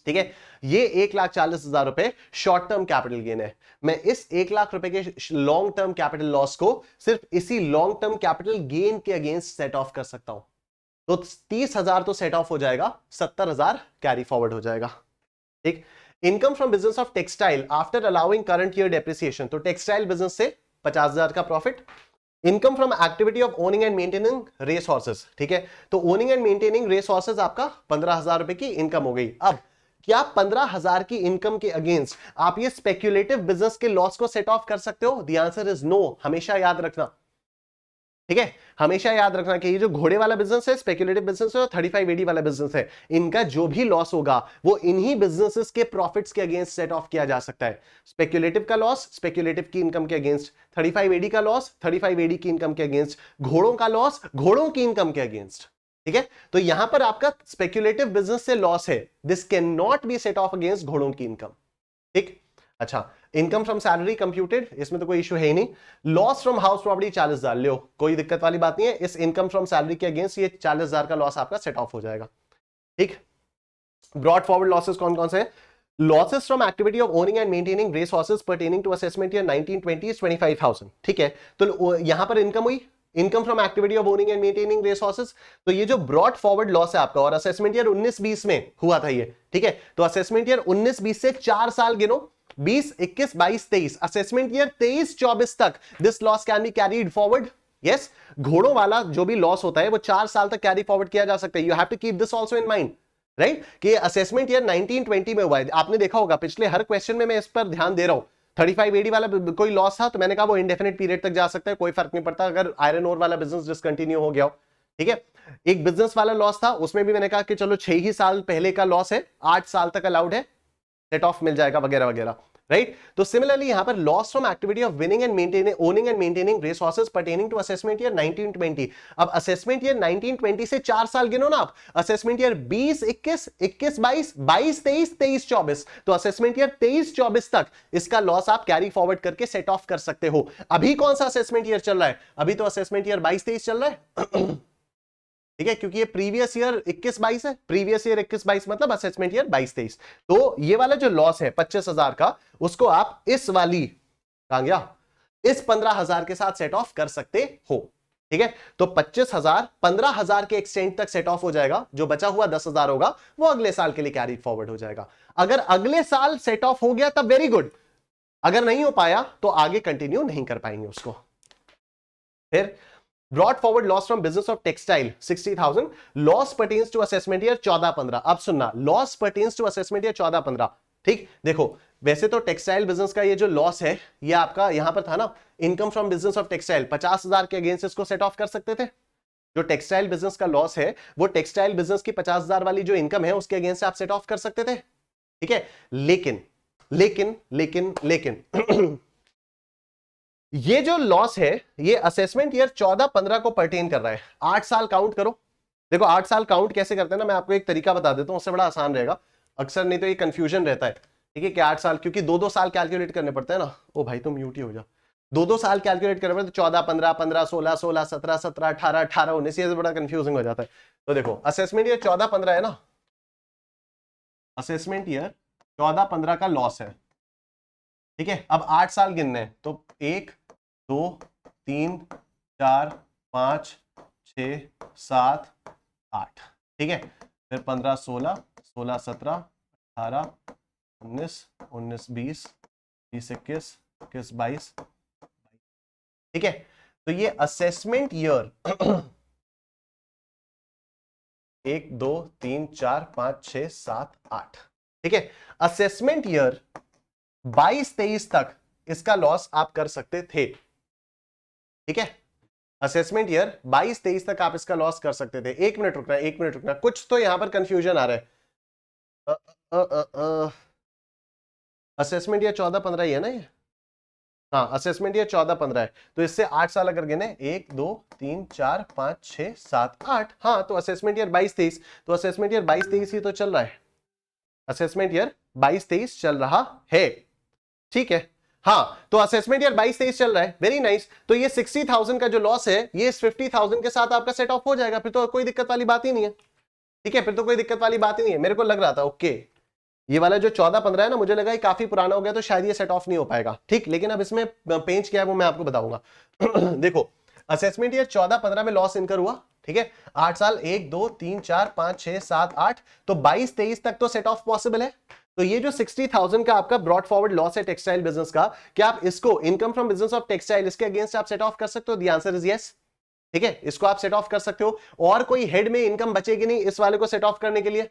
ठीक है, ये 1,40,000 रुपए शॉर्ट टर्म कैपिटल गेन है। मैं इस 1 लाख रुपए के लॉन्ग टर्म कैपिटल लॉस को सिर्फ इसी लॉन्ग टर्म कैपिटल गेन के अगेंस्ट सेट ऑफ कर सकता हूं। तो 30,000 तो सेट ऑफ हो जाएगा, 70,000 कैरी फॉरवर्ड हो जाएगा। ठीक, income from business of textile after allowing current year depreciation, तो टेक्सटाइल बिजनेस से 50,000 का profit. Income from activity of owning and maintaining race horses. ठीक है, तो owning and maintaining race horses आपका 15,000 रुपए की इनकम हो गई। अब क्या 15,000 की इनकम के अगेंस्ट आप ये स्पेक्युलेटिव बिजनेस के लॉस को सेट ऑफ कर सकते हो? The answer is no. हमेशा याद रखना, ठीक है, हमेशा याद रखना कि ये जो घोड़े वाला बिजनेस है, स्पेक्युलेटिव बिजनेस है, और 3580 वाला बिजनेस है, इनका जो भी लॉस होगा वो इन्हीं बिजनेसेस के प्रॉफिट्स के अगेंस्ट सेट ऑफ किया जा सकता है। स्पेक्युलेटिव का लॉस स्पेक्युलेटिव की इनकम के अगेंस्ट, 3580 का लॉस 3580 की इनकम के अगेंस्ट, घोड़ों का लॉस घोड़ों की इनकम के अगेंस्ट। ठीक है, तो यहां पर आपका स्पेक्युलेटिव बिजनेस से लॉस है, this can not be set off against घोड़ों की इनकम। ठीक, अच्छा, इनकम फ्रॉम सैलरी कंप्यूटेड, इसमें तो कोई इशू है ही नहीं। लॉस फ्रॉम हाउस प्रॉपर्टी 40,000, लो कोई दिक्कत वाली बात नहीं है, इस इनकम फ्रॉम सैलरी के अगेंस्ट ये 40,000 का लॉस आपका सेट ऑफ हो जाएगा। ठीक, ब्रॉड फॉरवर्ड लॉसेस कौन कौन से हैं? Losses from activity of owning and maintaining race horses pertaining to assessment year 1920 25,000। ठीक है, तो यहां पर इनकम हुई, income from activity of owning and maintaining race horses. तो ये जो ब्रॉड फॉरवर्ड लॉस है आपका, और असेसमेंट ईयर 19-20 में हुआ था ये। ठीक है, तो असेसमेंट ईयर 19-20 से 4 साल गिनो, 20, 21, 22, 23, असेसमेंट ईयर 23-24 तक this loss can B carried forward. Yes, घोड़ों वाला जो भी लॉस होता है वो 4 साल तक कैरी फॉरवर्ड किया जा सकता है। You have to keep this also in mind, right, कि असेसमेंट ईयर 1920 में हुआ है। आपने देखा होगा पिछले हर क्वेश्चन में मैं इस पर ध्यान दे रहा हूं। 3580 वाला कोई लॉस था तो मैंने कहा वो इंडेफिनिट पीरियड तक जा सकता है, कोई फर्क नहीं पड़ता अगर आयरन ओर वाला बिजनेस डिसकंटिन्यू हो गया हो। ठीक है, एक बिजनेस वाला लॉस था, उसमें भी मैंने कहा कि चलो 6 ही साल पहले का लॉस है, 8 साल तक अलाउड है, सेट ऑफ मिल जाएगा वगैरह वगैरह, राइट। तो सिमिलरली यहां पर loss from activity of winning and maintaining owning and maintaining race horses pertaining to assessment year 1920। अब असेसमेंट ईयर 1920 से 4 साल गिनो ना आप, असेसमेंट ईयर 20 21 21 22 22 23 23 24, तो असेसमेंट ईयर 23 24 तक इसका लॉस आप कैरी फॉरवर्ड करके सेट ऑफ कर सकते हो। अभी कौन सा असेसमेंट ईयर चल रहा है? अभी तो असेसमेंट ईयर 22 23 चल रहा है। ठीक है, क्योंकि ये प्रीवियस ईयर 21-22 है, प्रीवियस ईयर 21-22 मतलब असेसमेंट ईयर 22-23। तो ये वाला जो लॉस है 25,000 का, उसको आप इस वाली, कहां गया, इस 15,000 के साथ सेट ऑफ कर सकते हो। ठीक है, तो 25,000 15,000 के एक्सटेंड तक सेट ऑफ हो जाएगा, जो बचा हुआ 10,000 होगा वो अगले साल के लिए कैरी फॉरवर्ड हो जाएगा। अगर अगले साल सेट ऑफ हो गया तब वेरी गुड, अगर नहीं हो पाया तो आगे कंटिन्यू नहीं कर पाएंगे उसको। फिर brought forward loss from business of textile 60,000, loss pertains to assessment year 14-15। अब सुनना, loss pertains to assessment year 14-15। ठीक, देखो वैसे तो टेक्सटाइल बिजनेस का ये जो लॉस है ये आपका यहां पर था ना, income from business of textile 50,000 के अगेंस्ट इसको सेट ऑफ कर सकते थे। जो टेक्सटाइल बिजनेस का लॉस है वो टेक्सटाइल बिजनेस की 50,000 वाली जो इनकम है उसके अगेंस्ट आप सेट ऑफ कर सकते थे। ठीक है, लेकिन लेकिन लेकिन लेकिन ये जो लॉस है ये असेसमेंट ईयर 14-15 को पर्टेन कर रहा है। 8 साल काउंट करो। देखो 8 साल काउंट कैसे करते हैं ना, मैं आपको एक तरीका बता देता हूं, उससे बड़ा आसान रहेगा। अक्सर नहीं तो ये कंफ्यूजन रहता है। ठीक है, कि 8 साल, क्योंकि 2-2 साल कैलकुलेट करने पड़ते हैं ना। ओ भाई तुम म्यूट ही हो जा। 2-2 साल कैलकुलेट करने पड़ते, 14 15 15 16 16 17 17 18 18 19, ये बड़ा कंफ्यूजिंग हो जाता है। तो देखो असेसमेंट ईयर 14-15 है ना, असेसमेंट ईयर 14-15 का लॉस है। ठीक है, अब 8 साल गिनने हैं, तो 1 2 3 4 5 6 7 8। ठीक है, फिर 15 16 16 17 18 19 19 20 20 21 21 22। ठीक है, तो ये असेसमेंट ईयर 1 2 3 4 5 6 7 8। ठीक है, असेसमेंट ईयर 22-23 तक इसका लॉस आप कर सकते थे। ठीक है, असेसमेंट ईयर 22-23 तक आप इसका लॉस कर सकते थे। एक मिनट रुकना, एक मिनट रुकना, कुछ तो यहां पर कंफ्यूजन आ रहा है। असेसमेंट ईयर 14-15 ही है ना ये? हाँ, असेसमेंट ईयर 14-15 है, तो इससे 8 साल अगर गिने 1 2 3 4 5 6 7 8, हाँ तो असेसमेंट ईयर 22-23, तो असेसमेंट ईयर 22-23 ही तो चल रहा है। असेसमेंट ईयर 22-23 चल रहा है। ठीक है, हाँ तो असेसमेंट ईयर 22-23 चल रहा है, वेरी नाइस। तो ये 60,000 का जो लॉस है ये इस 50,000 के साथ आपका सेट ऑफ हो जाएगा, फिर तो कोई दिक्कत वाली बात ही नहीं है। ठीक है, फिर तो कोई दिक्कत वाली बात ही नहीं है। मेरे को लग रहा था ओके, ये वाला जो 14-15 है ना, मुझे लगा ये काफी पुराना हो गया तो शायद ये सेट ऑफ नहीं हो पाएगा। ठीक, लेकिन अब इसमें पेंच क्या है वो मैं आपको बताऊंगा। देखो असेसमेंट ईयर 14-15 में लॉस इनकर हुआ। ठीक है, 8 साल 1 2 3 4 5 6 7 8, तो 22-23 तक तो सेट ऑफ पॉसिबल है। तो ये जो 60,000 का आपका ब्रॉड फॉरवर्ड लॉस है टेक्सटाइल बिजनेस का, क्या आप इसको income from business of textile इसके अगेंस्ट आप सेट ऑफ कर सकते हो? The answer is yes. ठीक है, इसको आप सेट ऑफ कर सकते हो, और कोई हेड में इनकम बचेगी नहीं इस वाले को सेट ऑफ करने के लिए।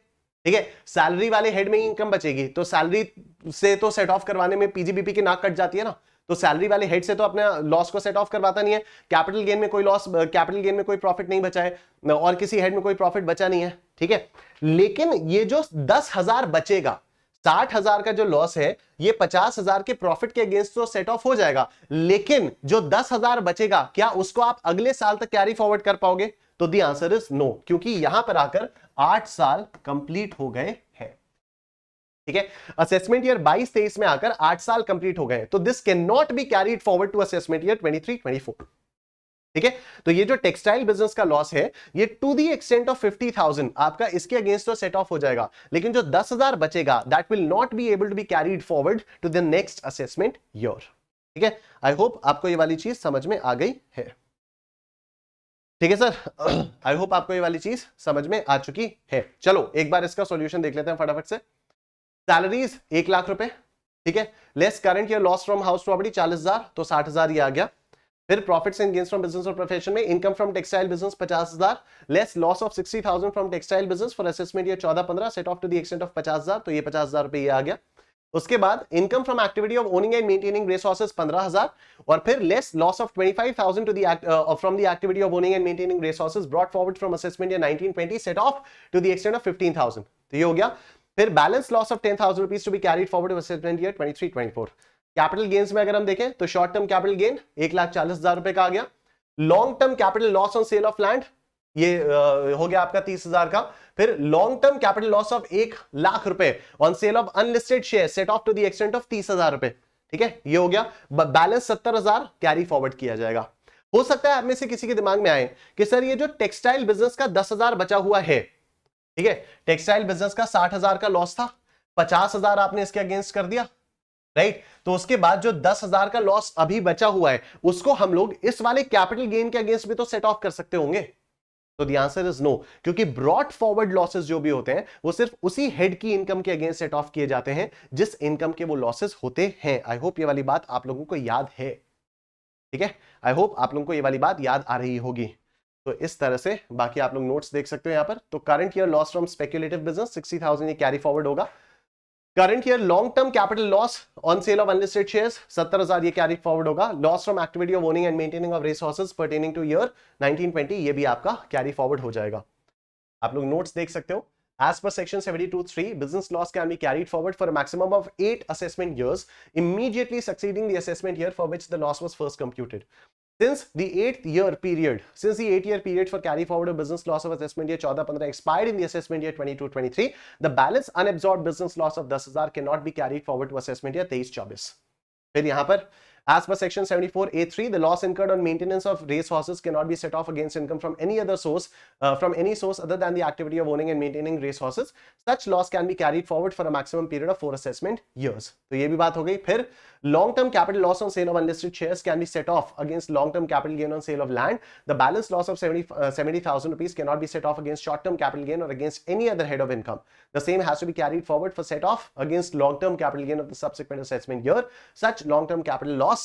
ठीक है, सैलरी वाले हेड में ही इनकम बचेगी, तो सैलरी से तो सेट ऑफ करवाने में पीजीबीपी की नाक कट जाती है ना, तो सैलरी वाले हेड से तो अपने लॉस को सेट ऑफ करवाता नहीं है, कैपिटल गेन में कोई लॉस, कैपिटल गेन में कोई प्रॉफिट नहीं बचा है और किसी हेड में कोई प्रॉफिट बचा नहीं है, ठीक है। लेकिन ये जो 10,000 बचेगा, 60,000 का जो लॉस है ये 50,000 के प्रॉफिट के अगेंस्ट तो सेट ऑफ हो जाएगा, लेकिन जो 10,000 बचेगा क्या उसको आप अगले साल तक कैरी फॉरवर्ड कर पाओगे? तो द आंसर इज नो, क्योंकि यहां पर आकर 8 साल कंप्लीट हो गए हैं, ठीक है। असेसमेंट ईयर 22-23 में आकर 8 साल कंप्लीट हो गए, तो this can not be carried forward to assessment year 23-24, ठीक है। तो ये जो टेक्सटाइल बिजनेस का लॉस है ये टू दी एक्सटेंट ऑफ 50,000 आपका इसके अगेंस्ट तो सेट ऑफ हो जाएगा, लेकिन जो 10,000 बचेगा that will not be able to be carried forward to the next assessment year, ठीक है। आई होप आपको ये वाली चीज समझ में आ गई है, ठीक है सर। आई होप आपको ये वाली चीज समझ में आ चुकी है। चलो एक बार इसका सॉल्यूशन देख लेते हैं फटाफट से। सैलरीज 1 लाख रुपए, ठीक है, less current year loss from house property 40,000, तो 60,000 ये आ गया। फिर profits and gains from business और प्रोफेशन में income from textile business 50,000, less loss of 60,000 from textile business for assessment year 14-15 set off to the extent of 50,000, तो ये 50,000 रुपए ये आ गया। उसके बाद income from activity of owning and maintaining race horses 15,000, और फिर less loss of 25,000 to the from the activity of owning and maintaining race horses brought forward from assessment year 19-20 set off to the extent of 15,000, तो ये हो गया। फिर balance loss of 10,000 rupees to be carried forward to assessment year 23-24। Capital gains में अगर हम देखें तो शॉर्ट टर्म कैपिटल गेन 1,40,000 रुपए का आ गया। Long term capital loss on sale of land ये हो गया आपका 30,000 का। फिर long term capital loss of 1 lakh रुपए on sale of unlisted share set off to the extent of 30,000 रुपए, ठीक है, ये हो गया। बैलेंस 70,000 कैरी फॉरवर्ड किया जाएगा। हो सकता है आप में से किसी के दिमाग में आए कि सर ये जो टेक्सटाइल बिजनेस का 10,000 बचा हुआ है, ठीक है, टेक्सटाइल बिजनेस का 60,000 का लॉस था, 50,000 आपने इसके अगेंस्ट कर दिया, राइट, तो उसके बाद जो 10,000 का लॉस अभी बचा हुआ है उसको हम लोग इस वाले कैपिटल गेन के अगेंस्ट भी तो सेट ऑफ कर सकते होंगे। तो द आंसर इज नो, क्योंकि ब्रॉट फॉरवर्ड लॉसेस जो भी होते हैं वो सिर्फ उसी हेड की इनकम के अगेंस्ट सेट ऑफ किए जाते हैं जिस इनकम के वो लॉसेस होते हैं। आई होप ये वाली बात आप लोगों को याद है, ठीक है, आई होप आप लोगों को ये वाली बात याद आ रही होगी। तो इस तरह से बाकी आप लोग नोट्स देख सकते हो यहां पर। तो current year loss from speculative business 60,000 ये कैरी फॉरवर्ड होगा। Current year long term capital loss on sale of unlisted shares 70,000 ये कैरी फॉरवर्ड होगा। Loss from activity of owning and maintaining of race horses pertaining to year 19-20 ये भी आपका carry forward हो जाएगा। आप लोग नोट्स देख सकते हो। As per section 72(3), business loss can be carried forward for a maximum of 8 assessment years immediately succeeding the assessment year for which the loss was first computed. Since the 8-year period for carry forward of business loss of assessment year 14-15 expired in the assessment year 22-23, the balance unabsorbed business loss of 10,000 cannot be carried forward to assessment year 23-24. फिर यहाँ पर as per section 74(a)(3), the loss incurred on maintenance of race horses cannot be set off against income from any other source, from any source other than the activity of owning and maintaining race horses. Such loss can be carried forward for a maximum period of 4 assessment years. तो ये भी बात हो गई। फिर long term capital loss on sale of unlisted shares can be set off against long term capital gain on sale of land. The balance loss of 70,000 rupees cannot be set off against short term capital gain or against any other head of income. The same has to be carried forward for set off against long term capital gain of the subsequent assessment year. Such long term capital loss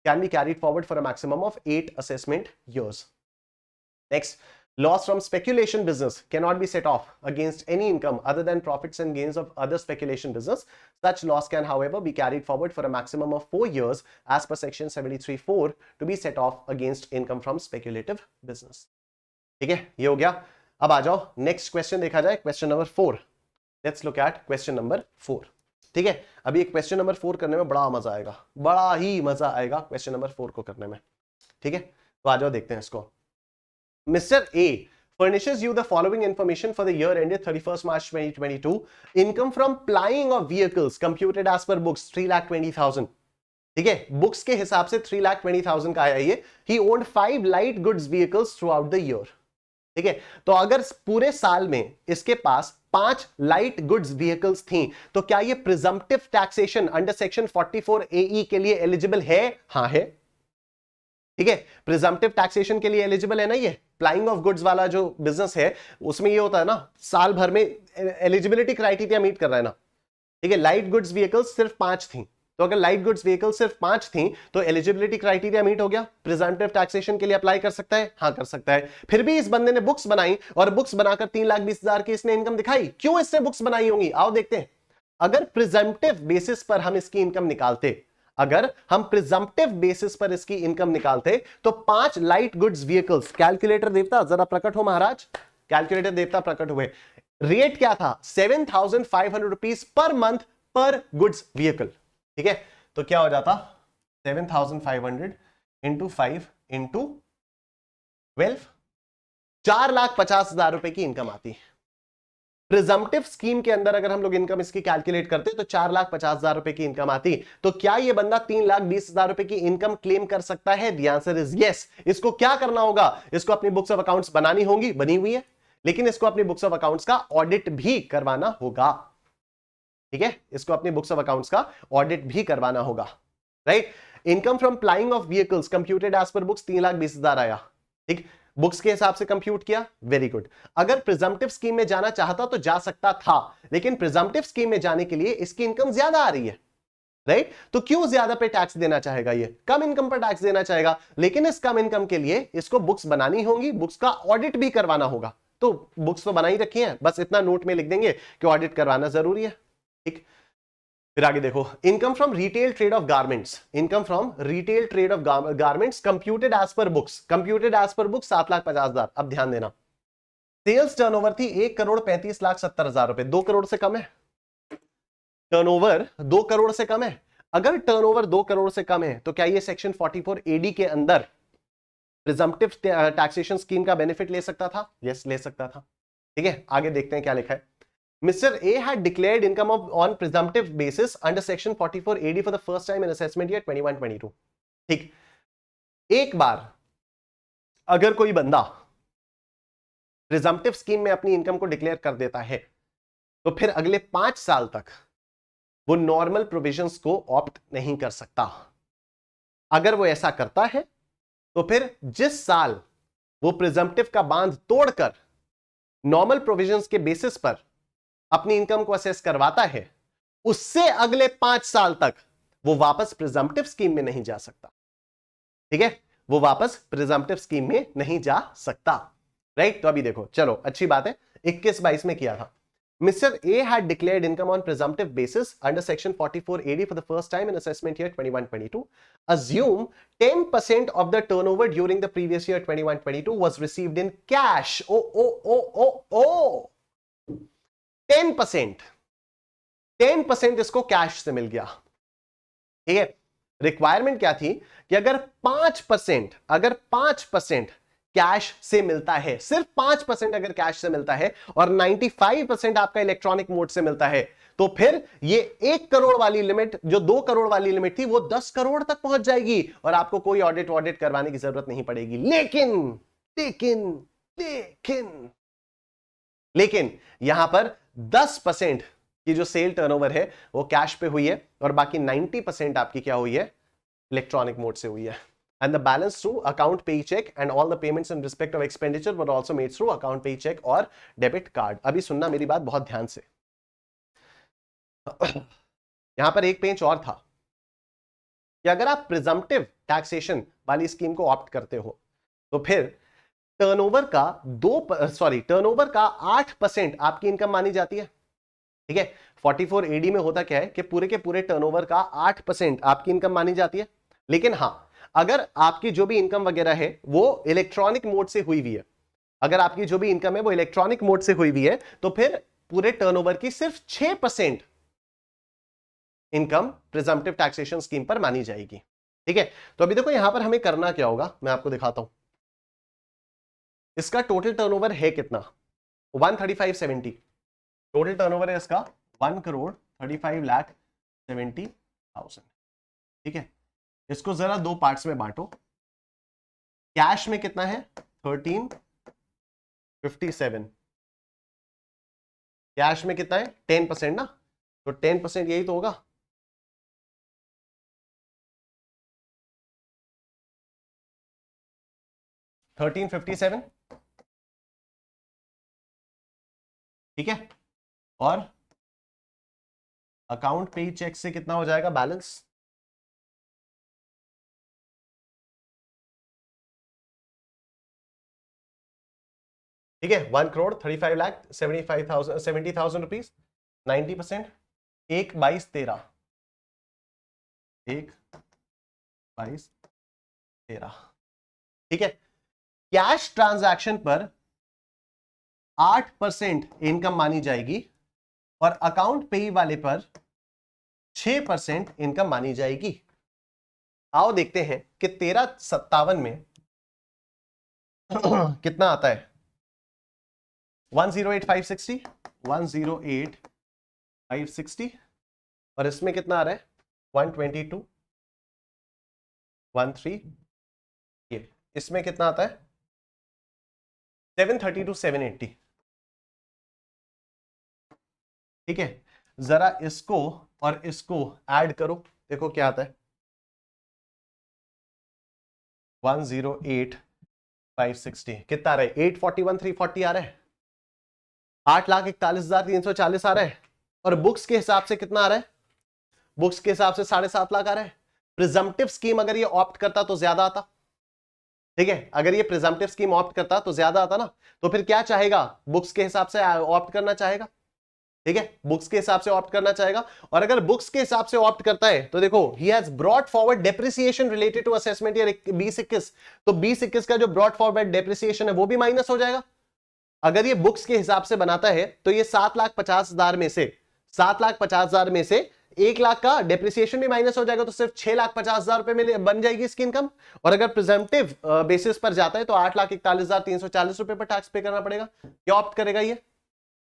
can be carried forward for a maximum of 8 assessment years. Next, loss from speculation business cannot be set off against any income other than profits and gains of other speculation business. Such loss can, however, be carried forward for a maximum of 4 years as per section 73(4) to be set off against income from speculative business. ठीक है, ये हो गया। अब आ जाओ next question देखा जाए, question number 4। Let's look at question number 4। ठीक है, अभी क्वेश्चन नंबर 4 करने में बड़ा मजा आएगा, बड़ा ही मजा आएगा क्वेश्चन नंबर 4 को करने में। ठीक है, तो आ जाओ देखते हैं इसको। Mister A furnishes you the following information for the year ended 31st March 2022. Income from plying of vehicles computed as per books 3,20,000. ठीक है, बुक्स के हिसाब से 3,20,000 का आया ये। He owned 5 light goods vehicles throughout the year. ठीक है, तो अगर पूरे साल में इसके पास 5 लाइट गुड्स व्हीकल्स थी तो क्या ये presumptive taxation under section 44AE के लिए एलिजिबल है? हाँ है। ठीक है, प्रिजम्पटिव टैक्सेशन के लिए एलिजिबल है ना। ये प्लाइंग ऑफ गुड्स वाला जो बिजनेस है उसमें ये होता है ना, साल भर में एलिजिबिलिटी क्राइटेरिया मीट कर रहा है ना। ठीक है, लाइट गुड्स व्हीकल्स सिर्फ 5 थी, तो अगर लाइट गुड्स व्हीकल सिर्फ 5 थी तो एलिजिबिलिटी क्राइटेरिया मीट हो गया, प्रिजम्पटिव टैक्सेशन के लिए अप्लाई कर सकता है। हाँ कर सकता है। फिर भी इस बंदे ने बुक्स बनाई और बुक्स बनाकर 3,20,000 की इसने इनकम दिखाई। क्यों इसने बुक्स बनाई होंगी, आओ देखते हैं। अगर प्रिजम्पटिव बेसिस पर हम इसकी इनकम निकालते, अगर हम प्रिजम्पटिव बेसिस पर इसकी इनकम निकालते तो 5 लाइट गुड्स व्हीकल्स, कैलकुलेटर देवता जरा प्रकट हो महाराज, कैलकुलेटर देवता प्रकट हुए, रेट क्या था 7,500 रुपीज पर मंथ पर गुड्स व्हीकल। ठीक है, तो क्या हो जाता 7,500 इंटू 5 इंटू 12, 4,50,000 रुपए की इनकम आती है। प्रिजम्पटिव स्कीम के अंदर अगर हम लोग इनकम इसकी कैलकुलेट करते तो 4,50,000 रुपए की इनकम आती। तो क्या ये बंदा 3,20,000 रुपए की इनकम क्लेम कर सकता है? The answer is yes. इसको क्या करना होगा? इसको अपनी बुक्स ऑफ अकाउंट्स बनानी होंगी, बनी हुई है, लेकिन इसको अपनी बुक्स ऑफ अकाउंट्स का ऑडिट भी करवाना होगा। ठीक है, इसको अपनी बुक्स ऑफ अकाउंट्स का ऑडिट भी करवाना होगा, right. Income from plying of vehicles computed as per books 3,20,000 आया। ठीक, बुक्स के हिसाब से कंप्यूट किया, वेरी गुड। अगर प्रिजम्पटिव स्कीम में जाना चाहता तो जा सकता था, लेकिन प्रिजम्पटिव स्कीम में जाने के लिए इसकी इनकम ज्यादा आ रही है, राइट। तो क्यों ज्यादा पे टैक्स देना चाहेगा? ये कम इनकम पर टैक्स देना चाहेगा, लेकिन इस कम इनकम के लिए इसको बुक्स बनानी होंगी, बुक्स का ऑडिट भी करवाना होगा। तो बुक्स तो बनाई रखी हैं, बस इतना नोट में लिख देंगे कि ऑडिट करवाना जरूरी है। ठीक, फिर आगे देखो, income from retail trade of garments, income from retail trade of garments computed as per books, computed as per books 7,50,000। अब ध्यान देना, सेल्स टर्नओवर थी 1,35,70,000 रुपए, 2 करोड़ से कम है। टर्नओवर 2 करोड़ से कम है। अगर टर्नओवर 2 करोड़ से कम है तो क्या ये सेक्शन 44 एडी के अंदर प्रिजम्पटिव टैक्सेशन स्कीम का बेनिफिट ले सकता था? यस, ले सकता था। ठीक है, आगे देखते हैं क्या लिखा है। Mr. A had declared income on presumptive basis under section 44 AD for the first time in assessment year 21-22. ठीक, एक बार अगर कोई बंदा प्रिजम्पटिव स्कीम में अपनी इनकम को डिक्लेयर कर देता है तो फिर अगले 5 साल तक वो नॉर्मल प्रोविजंस को ऑप्ट नहीं कर सकता। अगर वो ऐसा करता है तो फिर जिस साल वो प्रिजम्पटिव का बांध तोड़कर नॉर्मल प्रोविजंस के बेसिस पर अपनी इनकम को असेस करवाता है, उससे अगले 5 साल तक वो वापस प्रिजम्पटिव स्कीम में नहीं जा सकता। ठीक है, वो वापस प्रिजम्पटिव स्कीम में नहीं जा सकता, राइट। तो अभी देखो, चलो अच्छी बात है, 21-22 में किया था। Mister A had declared income on presumptive basis under section 44 AD for the first time in assessment year 21-22. Assume 10% of the turnover during the previous year 21-22 was received in cash. Oh. 10% इसको cash से मिल गया। ठीक है, requirement क्या थी कि अगर 5% cash से मिलता है, सिर्फ 5% अगर कैश से मिलता है और 95% आपका इलेक्ट्रॉनिक मोड से मिलता है, तो फिर ये 1 करोड़ वाली लिमिट, जो 2 करोड़ वाली लिमिट थी, वो 10 करोड़ तक पहुंच जाएगी और आपको कोई ऑडिट करवाने की जरूरत नहीं पड़ेगी। लेकिन यहां पर 10% की जो सेल टर्नओवर है वो कैश पे हुई है और बाकी 90% आपकी क्या हुई है? इलेक्ट्रॉनिक मोड से हुई है। And the balance through account pay check and all the payments in respect of expenditure were also made through account pay check और डेबिट कार्ड। अभी सुनना मेरी बात बहुत ध्यान से। यहां पर एक पेज और था कि अगर आप प्रिजम्पटिव टैक्सेशन वाली स्कीम को ऑप्ट करते हो तो फिर टर्नओवर का 8% आपकी इनकम मानी जाती है। ठीक है, 44 एडी में होता क्या है कि पूरे के पूरे टर्नओवर का 8% आपकी इनकम मानी जाती है। लेकिन हां, अगर आपकी जो भी इनकम वगैरह है वो इलेक्ट्रॉनिक मोड से हुई हुई है, अगर आपकी जो भी इनकम है वो इलेक्ट्रॉनिक मोड से हुई हुई है, तो फिर पूरे टर्नओवर की सिर्फ 6% इनकम प्रिजम्पटिव टैक्सेशन स्कीम पर मानी जाएगी। ठीक है, तो अभी देखो यहां पर हमें करना क्या होगा, मैं आपको दिखाता हूं। इसका टोटल टर्नओवर है कितना? 13570। टोटल टर्नओवर है इसका 1,35,70,000। ठीक है, इसको जरा 2 पार्ट्स में बांटो। कैश में कितना है? 1357। कैश में कितना है? 10% ना, तो 10% यही तो होगा। $1357। ठीक है, और अकाउंट पे चेक से कितना हो जाएगा बैलेंस? ठीक है, 1,35,70,000 रुपीज, 90%, 1,22,13। 1/22/13, ठीक है। कैश ट्रांजैक्शन पर 8% इनकम मानी जाएगी और अकाउंट पे वाले पर 6% इनकम मानी जाएगी। आओ देखते हैं कि 1357 में कितना आता है। 108,560, 108,560, और इसमें कितना आ रहा है 122, 13, ये इसमें कितना आता है 732, 780, ठीक है। जरा इसको और इसको ऐड करो, देखो क्या आता है 108,560, कितना आ रहा है 841,340 आ रहा है, 8,41,340 आ रहा है। और बुक्स के हिसाब से कितना आ रहा है, बुक्स के हिसाब से 7.5 लाख आ रहा है। प्रिजम्पटिव स्कीम अगर ये ऑप्ट करता तो ज्यादा आता, ठीक है। अगर ये प्रिजम्पटिव स्कीम ऑप्ट करता तो ज्यादा आता ना, तो फिर क्या चाहेगा, बुक्स के हिसाब से ऑप्ट करना चाहेगा, ठीक है, बुक्स के हिसाब से ऑप्ट करना चाहेगा। और अगर बुक्स के हिसाब से ऑप्ट करता है तो देखो he has brought forward depreciation related to assessment year 2021, तो 2021 का जो ब्रॉट फॉरवर्ड डेप्रिसिएशन है वो भी माइनस हो जाएगा। अगर ये बुक्स के हिसाब से बनाता है तो ये 7,50,000 में से 7,50,000 में से 1 लाख का डेप्रिसिएशन भी माइनस हो जाएगा, तो सिर्फ 6,50,000 रुपए में बन जाएगी इसकी इनकम। और अगर प्रिजम्पटिव बेसिस पर जाता है तो 8,41,340 रुपए पर टैक्स पे करना पड़ेगा। क्या ऑप्ट करेगा ये,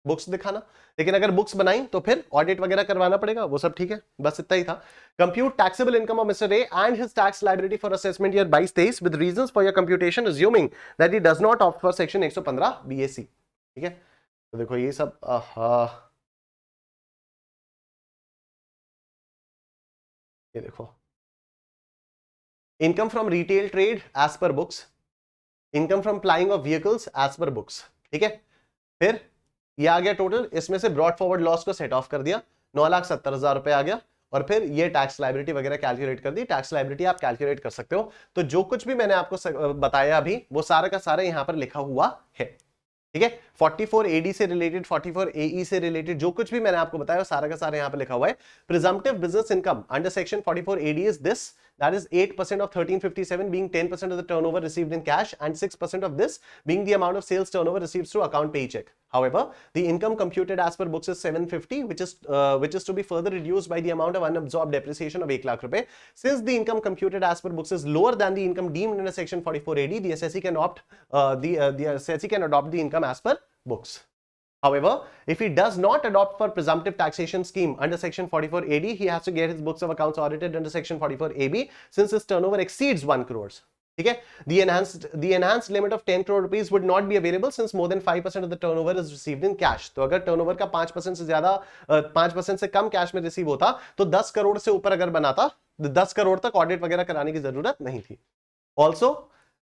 बुक्स दिखाना। लेकिन अगर बुक्स बनाई तो फिर ऑडिट वगैरह करवाना पड़ेगा, वो सब ठीक है। बस इतना ही था। Compute taxable income of mister A and his tax liability for assessment year 22-23 with reasons for your computation assuming that he does not opt for section 115 BAC, ठीक है। तो देखो ये सब ये देखो income from retail trade as per books, income from plying of vehicles as per books, ठीक है। फिर ये आ गया टोटल, इसमें से ब्रॉड फॉरवर्ड लॉस को सेट ऑफ कर दिया, 9,70,000 रुपए आ गया। और फिर ये टैक्स लायबिलिटी वगैरह कैलकुलेट कर दी। टैक्स लायबिलिटी आप कैलकुलेट कर सकते हो। तो जो कुछ भी मैंने आपको बताया अभी वो सारा का सारा यहां पर लिखा हुआ है, ठीक है। 44 AD से रिलेटेड, 44 AE से रिलेटेड जो कुछ भी मैंने आपको बताया सारा का सारा यहां पर लिखा हुआ है। Presumptive business income under section 44 AD is this, that is 8% of 1357 being 10% of the turnover received in cash and 6% of this being the amount of sales turnover received through account paycheck. However, the income computed as per books is 750, which is to be further reduced by the amount of unabsorbed depreciation of 1 lakh rupees. Since the income computed as per books is lower than the income deemed under section 44 AD, the assessee can the assessee can adopt the income as per books. However, if he does not adopt for presumptive taxation scheme under section 44 AD, he has to get his books of accounts audited under section 44 AB since his turnover exceeds 1 crores. ठीक है, the enhanced limit of 10 crore rupees would not be available since more than 5% of the turnover is received in cash. तो अगर turnover का 5% से ज्यादा 5% से कम cash में receive होता तो 10 करोड़ से ऊपर अगर बनाता 10 करोड़ तक ऑडिट वगैरह कराने की जरूरत नहीं थी। Also,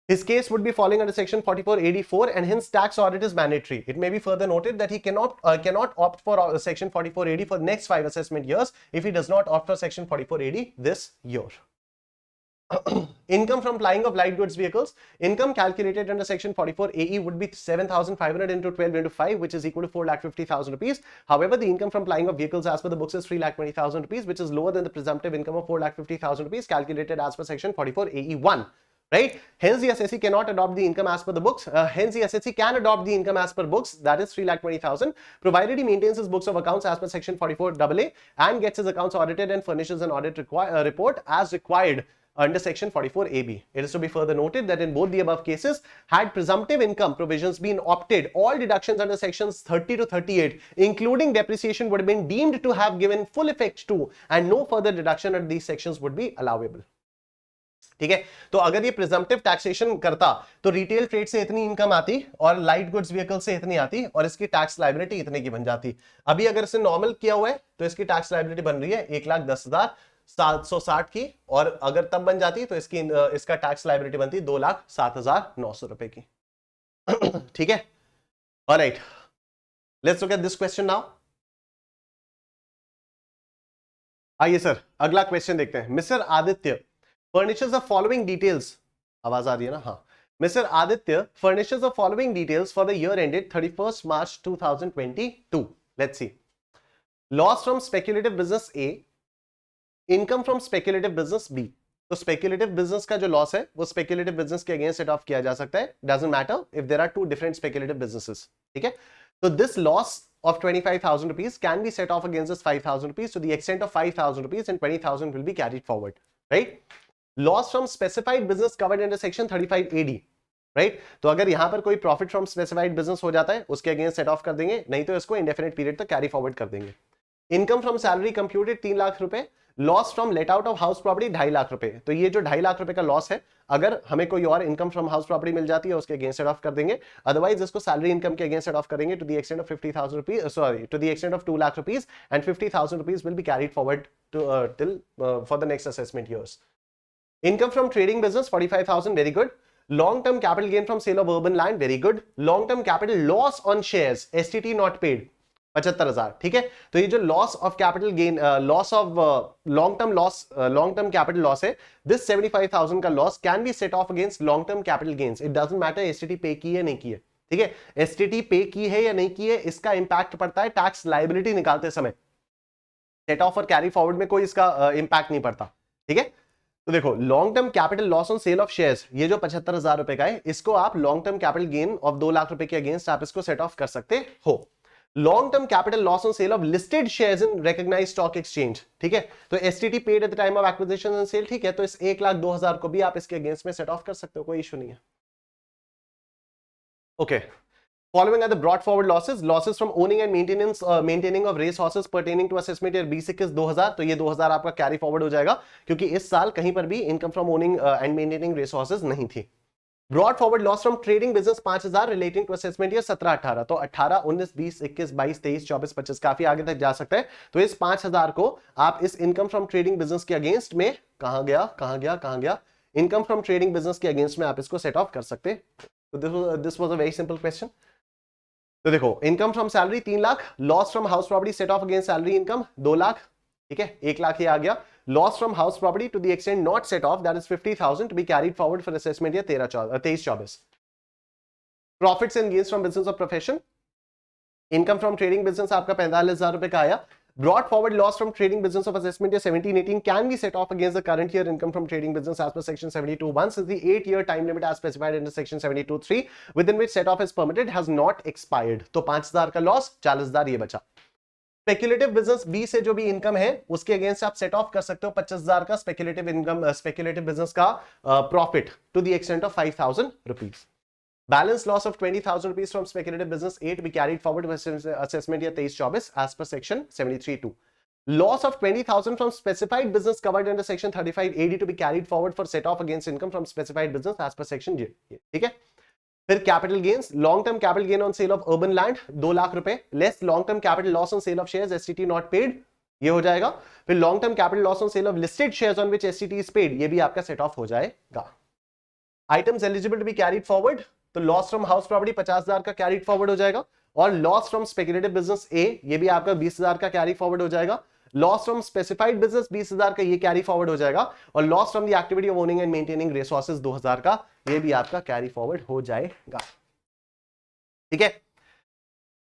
his case would be falling under section 44AD4 and hence tax audit is mandatory. It may be further noted that he cannot opt for section 44AD for the next 5 assessment years if he does not opt for section 44AD this year. Income from plying of light goods vehicles. Income calculated under section 44AE would be 7,500 into 12 into 5, which is equal to 4,50,000 rupees. However, the income from plying of vehicles as per the books is 3,20,000 rupees, which is lower than the presumptive income of 4,50,000 rupees calculated as per section 44AE1. Right? Hence, the assessee cannot adopt the income as per the books. Hence, the assessee can adopt the income as per books, that is 3,20,000, provided he maintains his books of accounts as per section 44AA and gets his accounts audited and furnishes an audit report as required under section 44AB. It is to be further noted that in both the above cases, had presumptive income provisions been opted, all deductions under sections 30 to 38, including depreciation, would have been deemed to have given full effect to, and no further deduction under these sections would be allowable. ठीक है, तो अगर ये presumptive taxation करता तो retail trade से इतनी income आती और लाइट गुड्स व्हीकल से इतनी आती और इसकी टैक्स लायबिलिटी इतने की बन जाती। अभी अगर इसे नॉर्मल किया हुआ है तो इसकी टैक्स लायबिलिटी बन रही है 1,10,760 की, और अगर तब बन जाती तो इसका टैक्स लायबिलिटी बनती 2,07,900 रुपए की। ठीक है, alright, let's look at this question now. आइए सर अगला क्वेश्चन देखते हैं। Mister Aditya furnishes the following details. आवाज आ रही है ना? हाँ। Mr. Aditya furnishes the following details for the year ended 31st March 2022. Let's see. Loss from speculative business A, income from speculative business B, तो speculative business का जो loss है वो स्पेक्युलेटिव बिजनेस के अगेंस्ट सेट ऑफ किया जा सकता है, doesn't matter if there are two different speculative businesses, ठीक है। तो this loss of 25,000 rupees can be set off against this 5,000 rupees to the extent of 5,000 rupees and 20,000 will be carried forward, right? Loss from specified business covered under section 35 AD, right? तो अगर यहां पर कोई profit from specified business हो जाता है उसके against set off कर देंगे, नहीं तो इसको इंडेफिनिट पीरियड तक कैरी फॉरवर्ड कर देंगे। Income from salary computed 3 lakh रुपए, loss from let out of house property 2.5 lakh रुपए। तो ये जो 2.5 लाख रुपए का लॉस है, अगर हमें कोई और इनकम फ्रॉम हाउस प्रॉपर्टी मिल जाती है उसके अगेंस्ट सेट ऑफ कर देंगे, अदरवाइज इसको सैलरी इनकम के अगेंस्ट सेट ऑफ करेंगे to the extent of 50,000 rupees, sorry to the extent of 2 lakh rupees and 50,000 rupees will be carried forward till for the next assessment years. Income from trading business 45,000, very good. Long term capital gain from sale of urban land, very good. Long term capital loss on shares STT not paid 75,000, ठीक है। तो ये जो loss of capital gain, loss of long term capital loss है, this 75,000 का loss can be set off against long term capital gains. It doesn't matter STT पे की है नहीं की है, ठीक है। एसटीटी पे की है या नहीं की है इसका इंपैक्ट पड़ता है टैक्स लायबिलिटी निकालते समय, सेट ऑफ और कैरी फॉरवर्ड में कोई इसका इंपैक्ट नहीं पड़ता, ठीक है। तो देखो long term capital loss on sale of shares, ये जो 75,000 रुपए का है, इसको आप long term capital gain of 2 lakh रुपए के अगेंस्ट आप इसको सेट ऑफ कर सकते हो। Long term capital loss on sale of listed shares in recognized stock exchange, ठीक है। तो STT paid at the time of acquisition and sale, ठीक है। तो इस 1,02,000 को भी आप इसके अगेंस्ट में सेट ऑफ कर सकते हो, कोई इशू नहीं है। Okay, following are the brought forward losses from owning and maintaining of race horses pertaining to assessment year B6 2000। तो ये 2000 आपका कैरी फॉरवर्ड हो जाएगा क्योंकि इस साल कहीं पर भी income from owning and maintaining race horses नहीं थी। Brought forward loss from trading business 5,000 relating to assessment year 17-18। तो 18, 19, 20, 21, 22, 23, 24, 25 काफी आगे तक जा सकता है। तो इस 5,000 को आप इस इनकम फ्रॉम ट्रेडिंग बिजनेस के अगेंस्ट में कहां गया इनकम फ्रॉम ट्रेडिंग बिजनेस के अगेंस्ट में आप इसको सेट ऑफ कर सकते। तो this was a very simple question. तो देखो income from salary 3 lakh, loss from house property set off against salary income 2 lakh, ठीक है। 1 लाख ये आ गया। Loss from house property to the extent not set off, that is 50,000 to be carried forward for assessment year 23-24। Profits and gains from business of profession, income from trading business आपका 45,000 रुपए का आया। Brought forward loss from trading business of assessment year 17-18 can be set off against the current year income from trading business as per section 72(1) since the 8-year time limit as specified in section 72(3) within which set off is permitted has not expired। तो 5,000 का loss, 40,000 ये बचा। Speculative business B से जो भी income है उसके against आप सेट ऑफ कर सकते हो 25,000 का स्पेक्युलेटिव इनकम, स्पेक्युलेटिव बिजनेस का profit to the extent of 5,000 rupees. Balance loss of 20,000 rupees from speculative business A to be carried forward to assessment year 23-24 as per section 73(2). Loss of 20,000 from specified business covered under section 35 AD to be carried forward for set off against income from specified business as per section J, ठीक है। फिर capital gains, long term capital gain on sale of urban land 2 lakh रुपए, less long term capital loss on sale of shares STT not paid, ये हो जाएगा। फिर long term capital loss on sale of listed shares on which STT is paid, ये भी आपका set off हो जाएगा। Items eligible to be carried forward, तो लॉस फ्रॉम हाउस प्रॉपर्टी 50,000 का कैरी फॉरवर्ड हो जाएगा, और लॉस फ्रॉम स्पेक्युलेटिव बिजनेस ए ये भी आपका 20,000 का कैरी फॉरवर्ड हो जाएगा। लॉस फ्रॉम स्पेसिफाइड बिजनेस 20,000 का ये कैरी फॉरवर्ड हो जाएगा, और loss from the activity of owning and maintaining race horses 2,000 का ये भी आपका कैरी फॉरवर्ड हो जाएगा, ठीक है।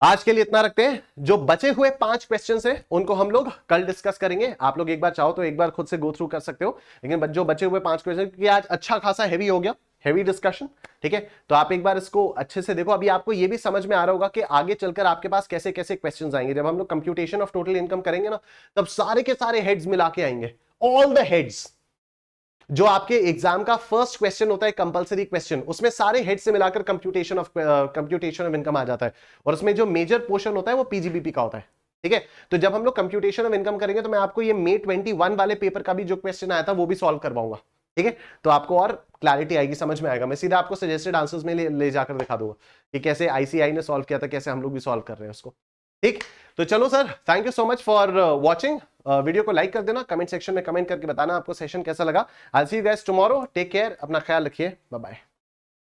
आज के लिए इतना रखते हैं। जो बचे हुए 5 क्वेश्चंस हैं उनको हम लोग कल डिस्कस करेंगे। आप लोग एक बार चाहो तो एक बार खुद से गो थ्रू कर सकते हो, लेकिन जो बचे हुए 5 क्वेश्चन, क्योंकि आज अच्छा खासा हैवी हो गया, हैवी डिस्कशन, ठीक है। तो आप एक बार इसको अच्छे से देखो। अभी आपको ये भी समझ में आ रहा होगा कि आगे चलकर आपके पास कैसे कैसे क्वेश्चंस आएंगे। जब हम लोग कंप्यूटेशन ऑफ टोटल इनकम करेंगे ना, तब सारे के सारे हेड्स मिला के आएंगे, ऑल द हेड्स। जो आपके एग्जाम का फर्स्ट क्वेश्चन होता है कंपलसरी क्वेश्चन, उसमें सारे हेड से मिलाकर कंप्यूटेशन ऑफ इनकम आ जाता है, और उसमें जो मेजर पोर्शन होता है वो पीजीबीपी का होता है, ठीक है। तो जब हम लोग कंप्यूटेशन ऑफ इनकम करेंगे तो मैं आपको ये May 21 वाले पेपर का भी जो क्वेश्चन आया था वो भी सॉल्व करवाऊंगा, ठीक है। तो आपको और क्लैरिटी आएगी, समझ में आएगा। मैं सीधा आपको सजेस्टेड आंसर्स में ले जाकर दिखा दूंगा कि कैसे आईसीआई ने सॉल्व किया था, कैसे हम लोग भी सॉल्व कर रहे हैं उसको, ठीक। तो चलो sir, thank you so much for watching. Video को लाइक कर देना, कमेंट सेक्शन में कमेंट करके बताना आपको सेशन कैसा लगा। I will see you guys tomorrow, take care, अपना ख्याल रखिए, बाय बाय।